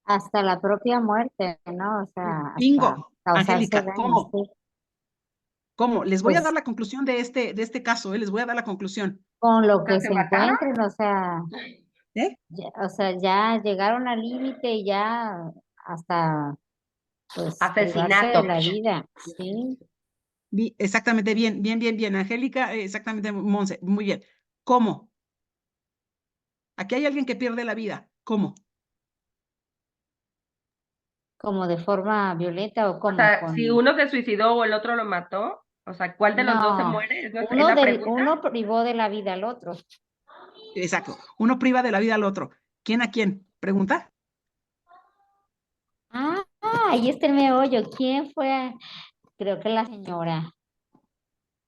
Hasta la propia muerte, ¿no? O sea, hasta Bingo. causarse Angélica, daño, ¿cómo? sí. ¿Cómo? Les voy a dar Pues la conclusión de este caso, les voy a dar la conclusión. con lo que ¿se se mataron? encuentren, o sea, ¿Eh? o sea, ya llegaron al límite y ya hasta, pues, privarse de Asesinato. la vida, sí. Exactamente, bien, bien, bien, bien. Angélica, exactamente, Monse, muy bien. ¿Cómo? Aquí hay alguien que pierde la vida. ¿Cómo? Como de forma violenta o O como sea, si con... uno se suicidó o el otro lo mató, o sea, ¿cuál de los dos se No, muere? ¿Es la pregunta? uno privó de la vida al otro. Exacto. Uno priva de la vida al otro. ¿Quién a quién? ¿Pregunta? Ah, ahí está el meollo. ¿Quién fue? Creo que la señora.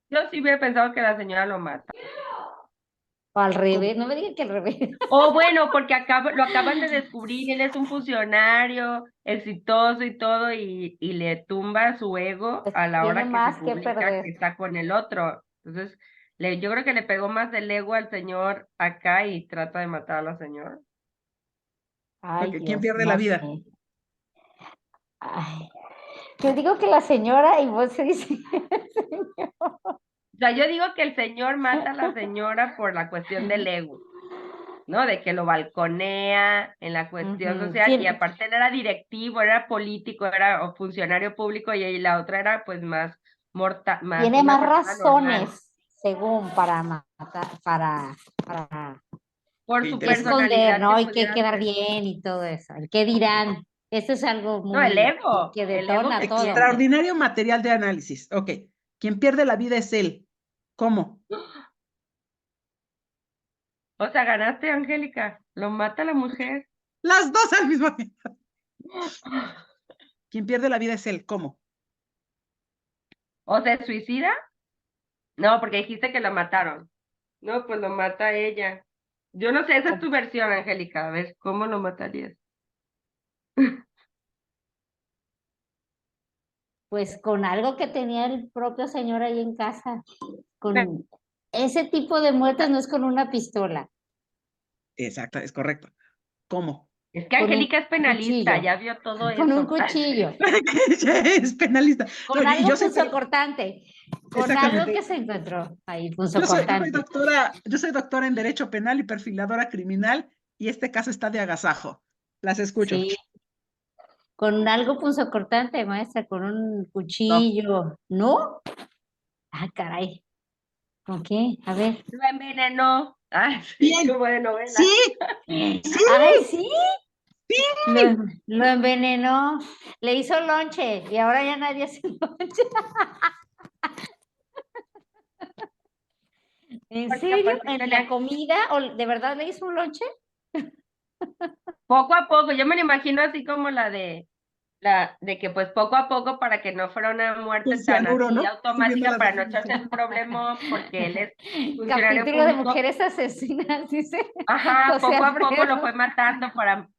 Yo sí hubiera pensado que la señora lo mata. O al ¿Cómo? revés, no me digan que al revés. O bueno, porque lo acaban de descubrir, él es un funcionario exitoso y todo, y le tumba su ego Pues a la tiene hora que se más que publica perder. que está con el otro. Entonces, yo creo que le pegó más del ego al señor acá y trata de matar a la señora. Ay, Ok, ¿quién Dios, pierde la no sé. vida? Ay, yo digo que la señora y vos se dice. O sea, yo digo que el señor mata a la señora por la cuestión del ego, ¿no? De que lo balconea en la cuestión Ujú, social y aparte él era directivo, era político, era o funcionario público y la otra era pues más tiene una más persona normal razones, según, para matar, para por Qué su interesante. esconder, personalidad que ¿no? Hay que pudiera quedar ser. bien y todo eso. El qué dirán. Eso es algo No, muy que el ego detona que todo. tiene. Extraordinario material de análisis. Ok. Quien pierde la vida es él. ¿Cómo? O sea, ganaste, Angélica, lo mata la mujer. Las dos al mismo tiempo. Quien pierde la vida es él. ¿Cómo? ¿O se suicida? No, porque dijiste que la mataron. No, pues lo mata ella. Yo no sé, esa es ¿Cómo? tu versión, Angélica. A ver, ¿cómo lo matarías? Pues con algo que tenía el propio señor ahí en casa. Con ese tipo de muertes no es con una pistola, Exacto, es correcto. ¿Cómo? Es que con un Angélica es penalista, cuchillo, ya vio todo con un eso. cuchillo, Es penalista. con Y yo algo soy, punzocortante, con algo que exactamente. se encontró ahí, Yo soy punzocortante. doctora en Derecho Penal y perfiladora criminal, y este caso está de agasajo. Las escucho. Sí, con algo punzocortante, maestra, con un No. cuchillo, ¿no? Ah, caray, ¿con qué? A ver. Lo envenenó. Ah, sí, Bien. como de Sí, novela. sí, Ay, sí, lo, sí. lo envenenó, le hizo lonche y ahora ya nadie hace lonche. ¿En Porque serio? pues sí ¿En la tenía comida? ¿O de verdad le hizo un lonche? poco a poco, yo me lo imagino así como la de que pues poco a poco para que no fuera una Con muerte tan cianuro, así ¿no? Estoy viendo automática la para no echarse definición. el problema porque él es funcionario Capítulo de público. mujeres asesinas, dice Ajá, José poco a poco lo Alfredo. fue matando para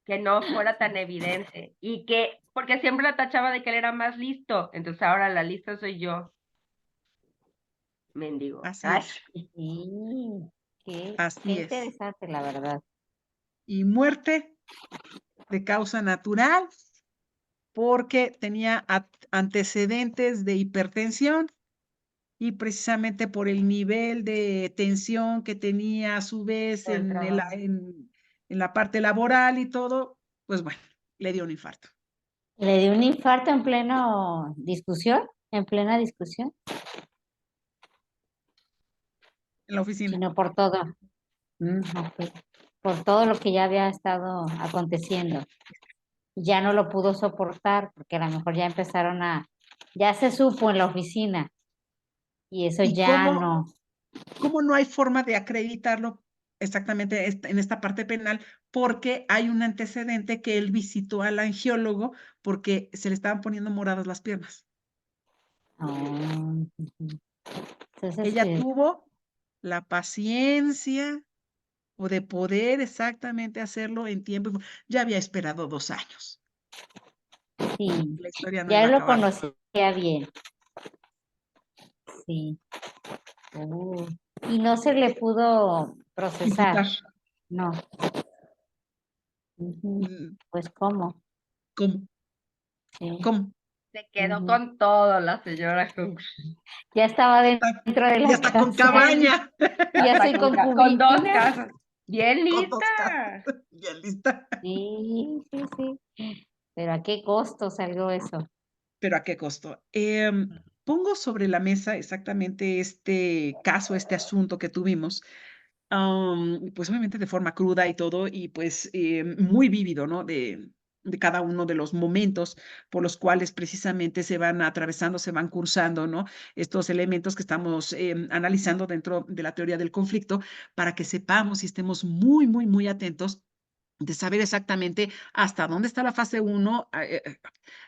que no fuera tan evidente y que porque siempre la tachaba de que él era más listo, entonces ahora la lista soy yo, mendigo. Así Ay, es, Sí, qué así es. interesante, la verdad. Y muerte de causa natural porque tenía antecedentes de hipertensión y precisamente por el nivel de tensión que tenía a su vez El en trabajo. en la parte laboral y todo, pues bueno, le dio un infarto ¿Le dio un infarto en plena discusión? ¿En plena discusión? en la oficina. Sino por todo. Ok. Por todo lo que ya había estado aconteciendo. Ya no lo pudo soportar porque a lo mejor ya empezaron ya se supo en la oficina y eso ¿Y ya no. cómo no hay forma de acreditarlo exactamente en esta parte penal? Porque hay un antecedente que él visitó al angiólogo porque se le estaban poniendo moradas las piernas. Ah, ujú. Entonces, Ella tuvo la paciencia o de poder exactamente hacerlo en tiempo. Ya había esperado 2 años. sí, La historia no ya iba a lo acabar. conocía bien. Sí. Y no se le pudo procesar. Imputar. No. Ujú. Mm, Pues, ¿cómo? ¿Cómo? Sí. ¿Cómo? Se quedó Ujú. con todo la señora Cook. Ya estaba Está dentro de ya la está con casa. cabaña, Ya Hasta soy con 2 concubina. casas. Bien con 2 casas, lista. ya lista. Sí, sí, sí. Pero ¿a qué costo salió eso? Pero ¿a qué costo? Pongo sobre la mesa exactamente este caso, este asunto que tuvimos, pues obviamente de forma cruda y todo, y pues muy vívido, ¿no? De cada uno de los momentos por los cuales precisamente se van atravesando, se van cursando, ¿no? Estos elementos que estamos analizando dentro de la teoría del conflicto para que sepamos y estemos muy, muy, muy atentos de saber exactamente hasta dónde está la fase 1,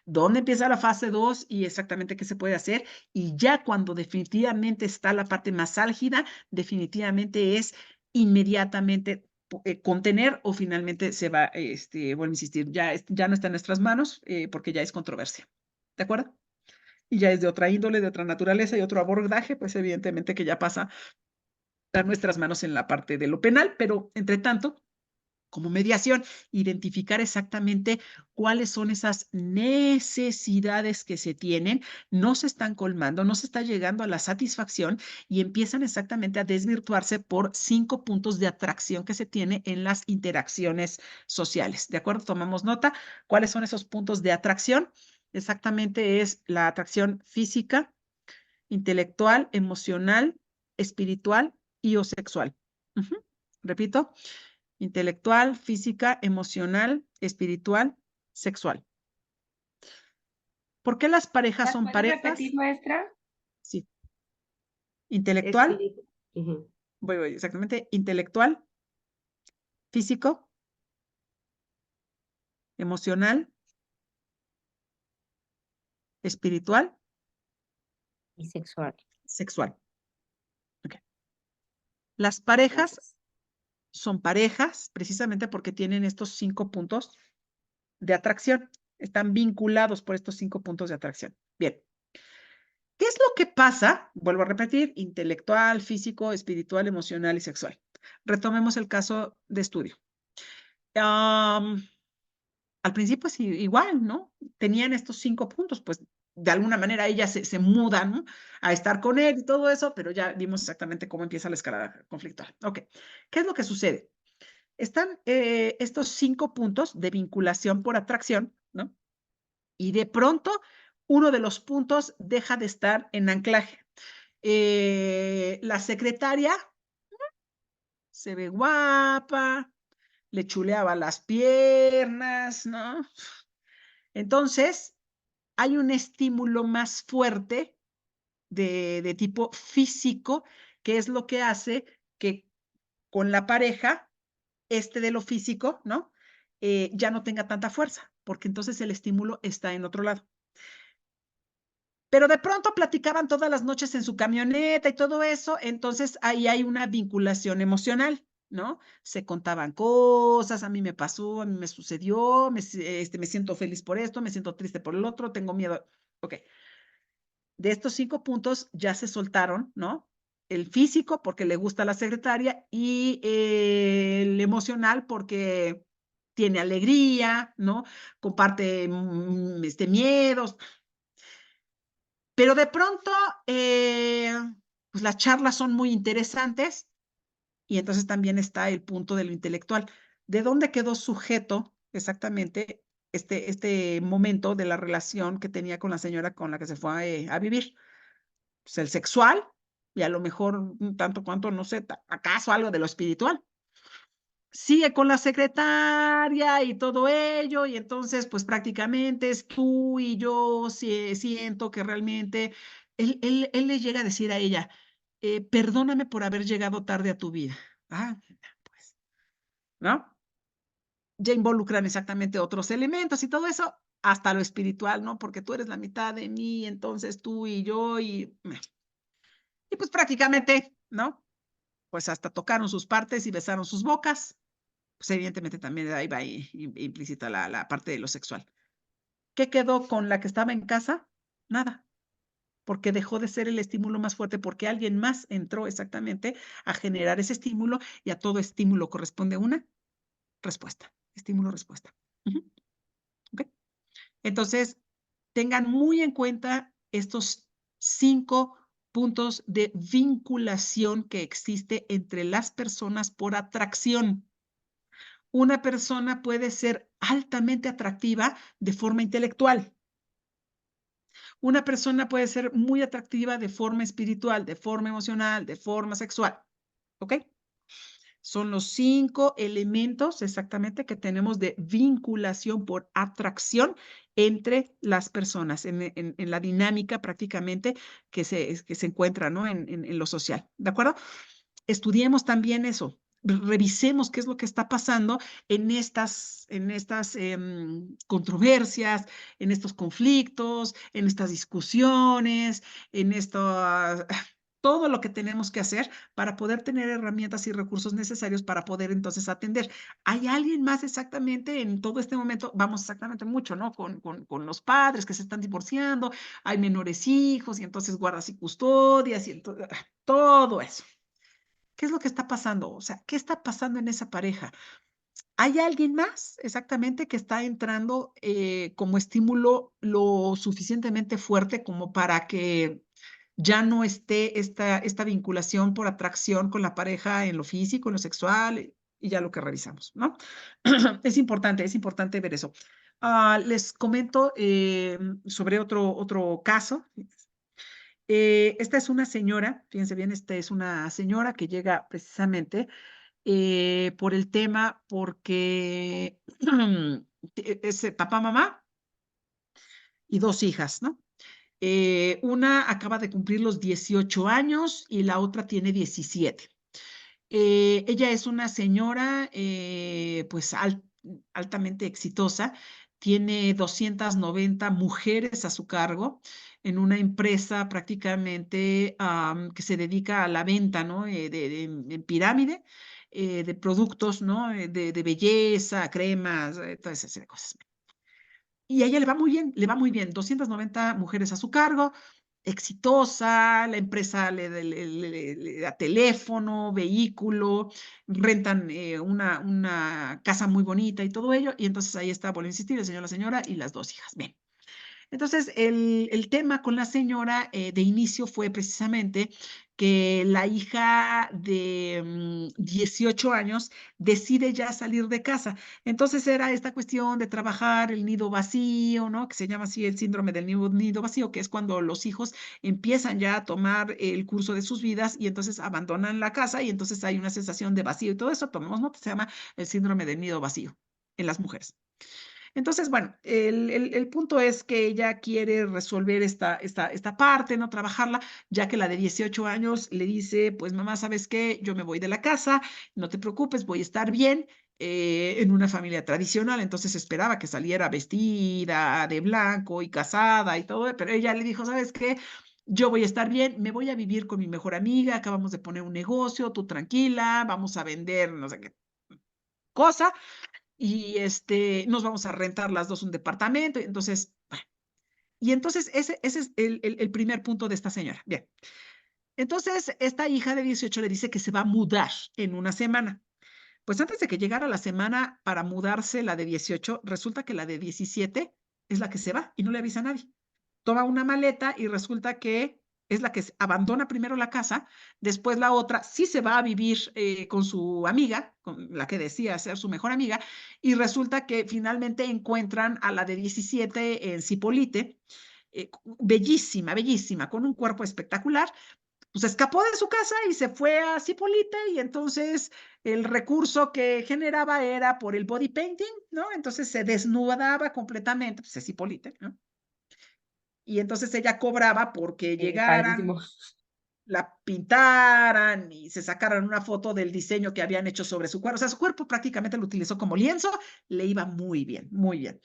dónde empieza la fase 2 y exactamente qué se puede hacer. Y ya cuando definitivamente está la parte más álgida, definitivamente es inmediatamente contener o finalmente se va, vuelvo a insistir, ya no está en nuestras manos porque ya es controversia. ¿De acuerdo? Y ya es de otra índole, de otra naturaleza y otro abordaje, pues evidentemente que ya pasa a nuestras manos en la parte de lo penal, pero entre tanto, como mediación, identificar exactamente cuáles son esas necesidades que se tienen, no se están colmando, no se está llegando a la satisfacción y empiezan exactamente a desvirtuarse por 5 puntos de atracción que se tiene en las interacciones sociales. ¿De acuerdo? Tomamos nota. ¿Cuáles son esos puntos de atracción? Exactamente es la atracción física, intelectual, emocional, espiritual y o sexual. Repito, intelectual, física, emocional, espiritual, sexual. ¿Por qué las parejas ¿Las son puede repetir, parejas? maestra? Sí. Intelectual, Espíritu. Ujú. voy, exactamente. Intelectual, físico, emocional, espiritual, Y sexual. sexual. Okay. Las parejas son parejas precisamente porque tienen estos 5 puntos de atracción. Están vinculados por estos 5 puntos de atracción. Bien. ¿Qué es lo que pasa? Vuelvo a repetir, intelectual, físico, espiritual, emocional y sexual. Retomemos el caso de estudio. Al principio es igual, ¿no? Tenían estos 5 puntos, pues de alguna manera ella se muda, ¿no? A estar con él y todo eso, pero ya vimos exactamente cómo empieza la escalada conflictual. Ok, ¿qué es lo que sucede? Están estos 5 puntos de vinculación por atracción, ¿no? Y de pronto uno de los puntos deja de estar en anclaje. La secretaria se ve guapa, le chuleaba las piernas, ¿no? Entonces, hay un estímulo más fuerte de tipo físico, que es lo que hace que con la pareja, de lo físico, ¿no? Ya no tenga tanta fuerza, porque entonces el estímulo está en otro lado. Pero de pronto platicaban todas las noches en su camioneta y todo eso, entonces ahí hay una vinculación emocional, ¿no? Se contaban cosas, a mí me pasó, a mí me sucedió, me siento feliz por esto, me siento triste por el otro, tengo miedo. Ok. De estos 5 puntos ya se soltaron, ¿no? El físico porque le gusta a la secretaria y el emocional porque tiene alegría, ¿no? Comparte miedos. Pero de pronto, pues las charlas son muy interesantes y entonces también está el punto de lo intelectual. ¿De dónde quedó sujeto exactamente este momento de la relación que tenía con la señora con la que se fue a vivir? Pues el sexual y a lo mejor un tanto cuanto, no sé, acaso algo de lo espiritual. Sigue con la secretaria y todo ello, y entonces, pues prácticamente es tú y yo siento que realmente él le llega a decir a ella, perdóname por haber llegado tarde a tu vida. Ah, pues, ¿no? Ya involucran exactamente otros elementos y todo eso, hasta lo espiritual, ¿no? Porque tú eres la mitad de mí, entonces tú y yo, y pues prácticamente, ¿no? Pues hasta tocaron sus partes y besaron sus bocas. Pues evidentemente también ahí va implícita la parte de lo sexual. ¿Qué quedó con la que estaba en casa? Nada, porque dejó de ser el estímulo más fuerte, porque alguien más entró exactamente a generar ese estímulo y a todo estímulo corresponde una respuesta, estímulo-respuesta. ¿Okay? Entonces, tengan muy en cuenta estos 5 puntos de vinculación que existe entre las personas por atracción. Una persona puede ser altamente atractiva de forma intelectual. Una persona puede ser muy atractiva de forma espiritual, de forma emocional, de forma sexual. ¿Ok? Son los 5 elementos exactamente que tenemos de vinculación por atracción entre las personas, en la dinámica prácticamente que se encuentra, ¿no? En lo social. ¿De acuerdo? Estudiemos también eso. Revisemos qué es lo que está pasando en estas controversias, en estos conflictos, en estas discusiones, en todo lo que tenemos que hacer para poder tener herramientas y recursos necesarios para poder entonces atender. ¿Hay alguien más exactamente en todo este momento? Vamos exactamente mucho, ¿no? Con los padres que se están divorciando, hay menores hijos y entonces guardas y custodias y todo eso. ¿Qué es lo que está pasando? O sea, ¿qué está pasando en esa pareja? ¿Hay alguien más exactamente que está entrando como estímulo lo suficientemente fuerte como para que ya no esté esta vinculación por atracción con la pareja en lo físico, en lo sexual y ya lo que revisamos, ¿no? Es importante ver eso. Les comento sobre otro caso. Esta es una señora, fíjense bien, esta es una señora que llega precisamente por el tema, porque es papá, mamá y 2 hijas, ¿no? Una acaba de cumplir los 18 años y la otra tiene 17. Ella es una señora, pues altamente exitosa, tiene 290 mujeres a su cargo en una empresa prácticamente que se dedica a la venta, ¿no? En pirámide, de productos, ¿no? De belleza, cremas, todas esas cosas. Y a ella le va muy bien, 290 mujeres a su cargo, exitosa, la empresa le da teléfono, vehículo, rentan una casa muy bonita y todo ello, y entonces ahí está, vuelvo a insistir, el señor, la señora y las 2 hijas. Bien. Entonces, el tema con la señora de inicio fue precisamente que la hija de 18 años decide ya salir de casa. Entonces era esta cuestión de trabajar el nido vacío, ¿no? Que se llama así el síndrome del nido vacío, que es cuando los hijos empiezan ya a tomar el curso de sus vidas y entonces abandonan la casa y entonces hay una sensación de vacío y todo eso, tomemos nota, se llama el síndrome del nido vacío en las mujeres. Entonces, bueno, el punto es que ella quiere resolver esta parte, no trabajarla, ya que la de 18 años le dice, pues mamá, ¿sabes qué? Yo me voy de la casa, no te preocupes, voy a estar bien en una familia tradicional, entonces esperaba que saliera vestida de blanco y casada y todo, pero ella le dijo, ¿sabes qué? Yo voy a estar bien, me voy a vivir con mi mejor amiga, acabamos de poner un negocio, tú tranquila, vamos a vender no sé qué cosa, y nos vamos a rentar las 2 un departamento. Entonces, bueno, y entonces ese es el primer punto de esta señora. Bien. Entonces, esta hija de 18 le dice que se va a mudar en una semana. Pues antes de que llegara la semana para mudarse, la de 18, resulta que la de 17 es la que se va y no le avisa a nadie. Toma una maleta y resulta que es la que abandona primero la casa, después la otra sí se va a vivir con su amiga, con la que decía ser su mejor amiga, y resulta que finalmente encuentran a la de 17 en Cipolite, bellísima, bellísima, con un cuerpo espectacular. Pues escapó de su casa y se fue a Cipolite, y entonces el recurso que generaba era por el body painting, ¿no? Entonces se desnudaba completamente, pues es Cipolite, ¿no? Y entonces ella cobraba porque llegaran, Padrísimo. la pintaran y se sacaran una foto del diseño que habían hecho sobre su cuerpo. O sea, su cuerpo prácticamente lo utilizó como lienzo, le iba muy bien, muy bien.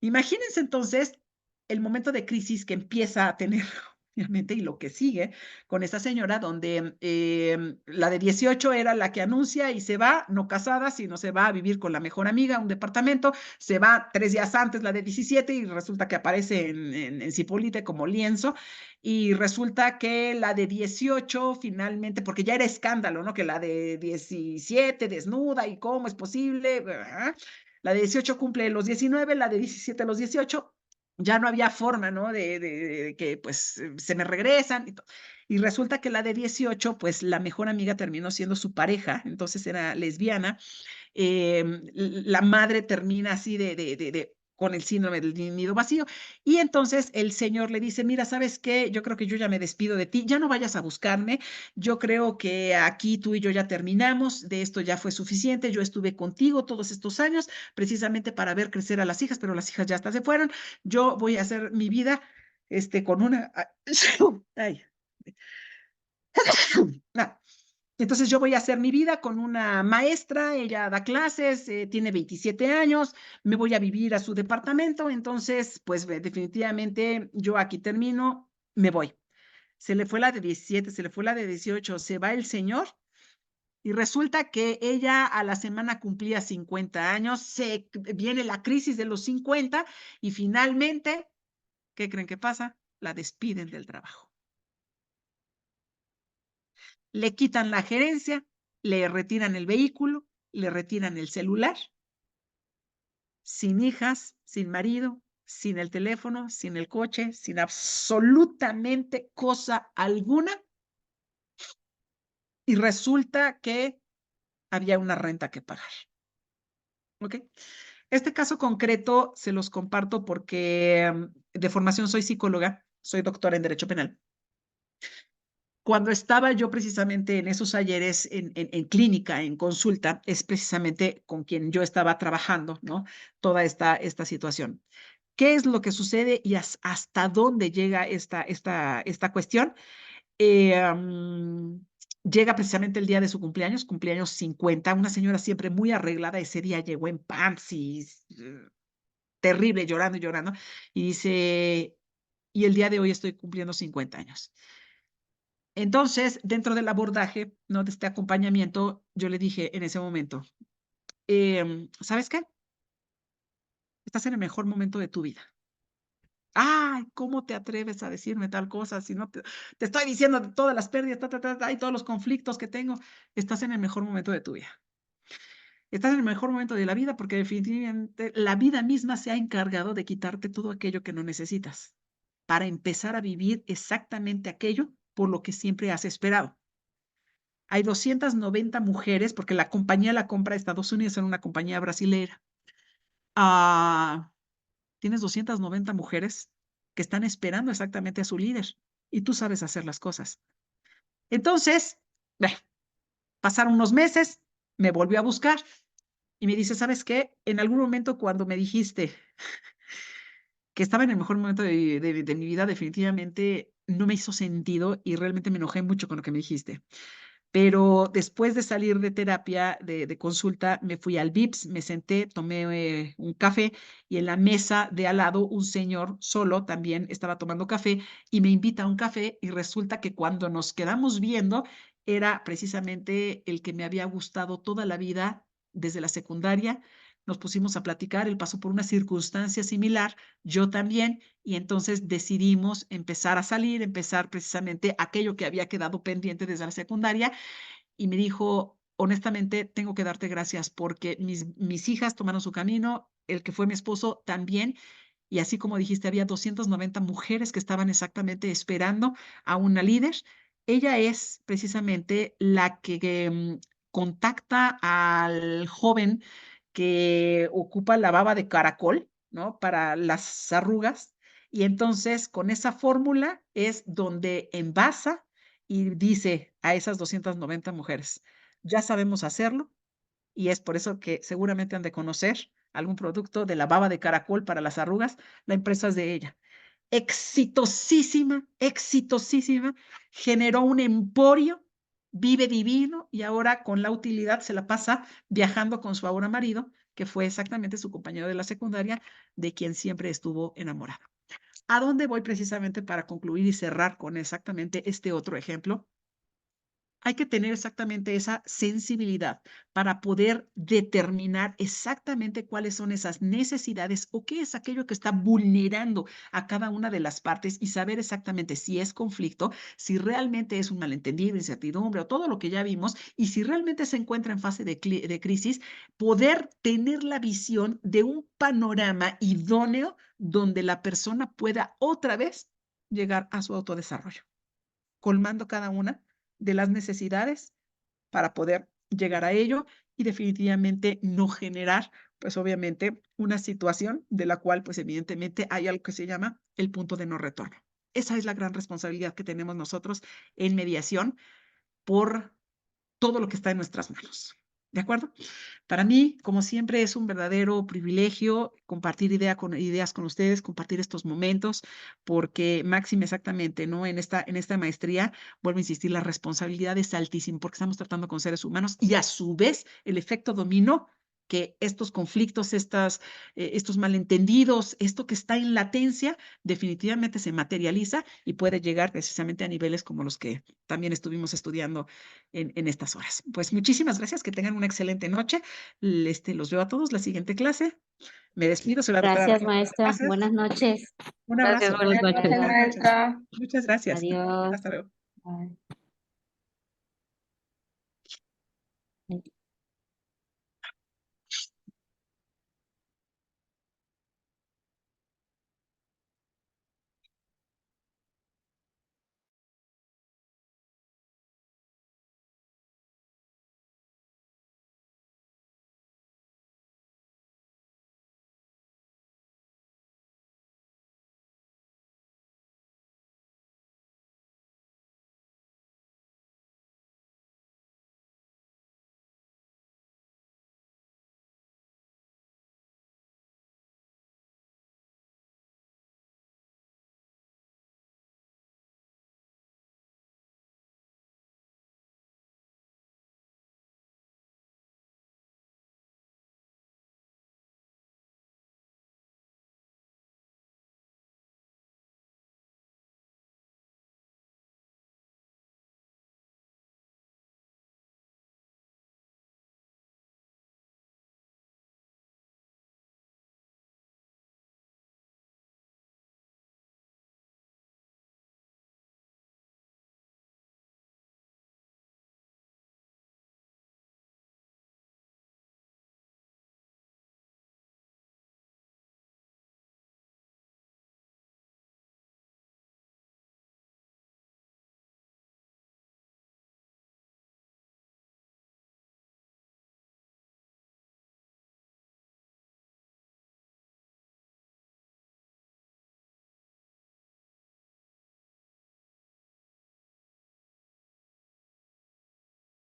Imagínense entonces el momento de crisis que empieza a tener, obviamente, y lo que sigue con esta señora, donde la de 18 era la que anuncia y se va, no casada, sino se va a vivir con la mejor amiga a un departamento, se va 3 días antes la de 17 y resulta que aparece en Cipolite como lienzo, y resulta que la de 18 finalmente, porque ya era escándalo, ¿no? Que la de 17 desnuda y cómo es posible, la de 18 cumple los 19, la de 17 los 18. Ya no había forma, ¿no? De que pues se me regresan. Y resulta que la de 18, pues la mejor amiga terminó siendo su pareja, entonces era lesbiana. La madre termina así con el síndrome del nido vacío. Y entonces el señor le dice, mira, ¿sabes qué? Yo creo que yo ya me despido de ti, ya no vayas a buscarme, yo creo que aquí tú y yo ya terminamos, de esto ya fue suficiente, yo estuve contigo todos estos años precisamente para ver crecer a las hijas, pero las hijas ya hasta se fueron, yo voy a hacer mi vida con una... Ay. Ah, entonces yo voy a hacer mi vida con una maestra, ella da clases, tiene 27 años, me voy a vivir a su departamento, entonces pues definitivamente yo aquí termino, me voy. Se le fue la de 17, se le fue la de 18, se va el señor y resulta que ella a la semana cumplía 50 años, viene la crisis de los 50 y finalmente, ¿qué creen que pasa? La despiden del trabajo. Le quitan la gerencia, le retiran el vehículo, le retiran el celular, sin hijas, sin marido, sin el teléfono, sin el coche, sin absolutamente cosa alguna. Y resulta que había una renta que pagar. ¿Ok? Este caso concreto se los comparto porque de formación soy psicóloga, soy doctora en Derecho Penal. Cuando estaba yo precisamente en esos talleres en clínica, en consulta, es precisamente con quien yo estaba trabajando, ¿no? Toda esta situación. ¿Qué es lo que sucede y hasta dónde llega esta cuestión? Llega precisamente el día de su cumpleaños 50, una señora siempre muy arreglada, ese día llegó en pants y terrible, llorando y llorando, y dice, y el día de hoy estoy cumpliendo 50 años. Entonces, dentro del abordaje, ¿no? De este acompañamiento, yo le dije en ese momento, ¿sabes qué? Estás en el mejor momento de tu vida. Ay, ¿cómo te atreves a decirme tal cosa? Si no te estoy diciendo de todas las pérdidas, y todos los conflictos que tengo. Estás en el mejor momento de tu vida. Estás en el mejor momento de la vida porque definitivamente la vida misma se ha encargado de quitarte todo aquello que no necesitas para empezar a vivir exactamente aquello por lo que siempre has esperado. Hay 290 mujeres, porque la compañía la compra Estados Unidos, en una compañía brasilera. Tienes 290 mujeres que están esperando exactamente a su líder y tú sabes hacer las cosas. Entonces, pasaron unos meses, me volvió a buscar y me dice, ¿sabes qué? En algún momento cuando me dijiste que estaba en el mejor momento de mi vida, definitivamente no me hizo sentido y realmente me enojé mucho con lo que me dijiste. Pero después de salir de terapia, de consulta, me fui al Vips, me senté, tomé un café y en la mesa de al lado un señor solo también estaba tomando café y me invita a un café y resulta que cuando nos quedamos viendo era precisamente el que me había gustado toda la vida desde la secundaria. Nos pusimos a platicar, él pasó por una circunstancia similar, yo también, y entonces decidimos empezar a salir, empezar precisamente aquello que había quedado pendiente desde la secundaria, y me dijo, honestamente tengo que darte gracias porque mis hijas tomaron su camino, el que fue mi esposo también, y así como dijiste, había 290 mujeres que estaban exactamente esperando a una líder. Ella es precisamente la que contacta al joven que ocupa la baba de caracol, ¿no? Para las arrugas. Y entonces con esa fórmula es donde envasa y dice a esas 290 mujeres, ya sabemos hacerlo, y es por eso que seguramente han de conocer algún producto de la baba de caracol para las arrugas. La empresa es de ella. Exitosísima, exitosísima. Generó un emporio, vive divino y ahora con la utilidad se la pasa viajando con su ahora marido, que fue exactamente su compañero de la secundaria, de quien siempre estuvo enamorada. ¿A dónde voy precisamente para concluir y cerrar con exactamente este otro ejemplo? Hay que tener exactamente esa sensibilidad para poder determinar exactamente cuáles son esas necesidades o qué es aquello que está vulnerando a cada una de las partes y saber exactamente si es conflicto, si realmente es un malentendido, incertidumbre o todo lo que ya vimos y si realmente se encuentra en fase de crisis, poder tener la visión de un panorama idóneo donde la persona pueda otra vez llegar a su autodesarrollo, colmando cada una de las necesidades para poder llegar a ello y definitivamente no generar, pues obviamente, una situación de la cual, pues evidentemente, hay algo que se llama el punto de no retorno. Esa es la gran responsabilidad que tenemos nosotros en mediación por todo lo que está en nuestras manos. ¿De acuerdo? Para mí, como siempre, es un verdadero privilegio compartir ideas con ustedes, compartir estos momentos, porque máxime exactamente, ¿no? En esta maestría, vuelvo a insistir, la responsabilidad es altísima porque estamos tratando con seres humanos y a su vez el efecto dominó que estos conflictos, estos malentendidos, esto que está en latencia, definitivamente se materializa y puede llegar precisamente a niveles como los que también estuvimos estudiando en estas horas. Pues muchísimas gracias, que tengan una excelente noche. Los veo a todos la siguiente clase. Me despido, soy la doctora Gracias, Raquel maestra. Casas. Buenas noches. Un Gracias, abrazo. buenas Buenas noches, Buenas noches. noches. maestra. Muchas gracias. Adiós. Hasta luego. Bye.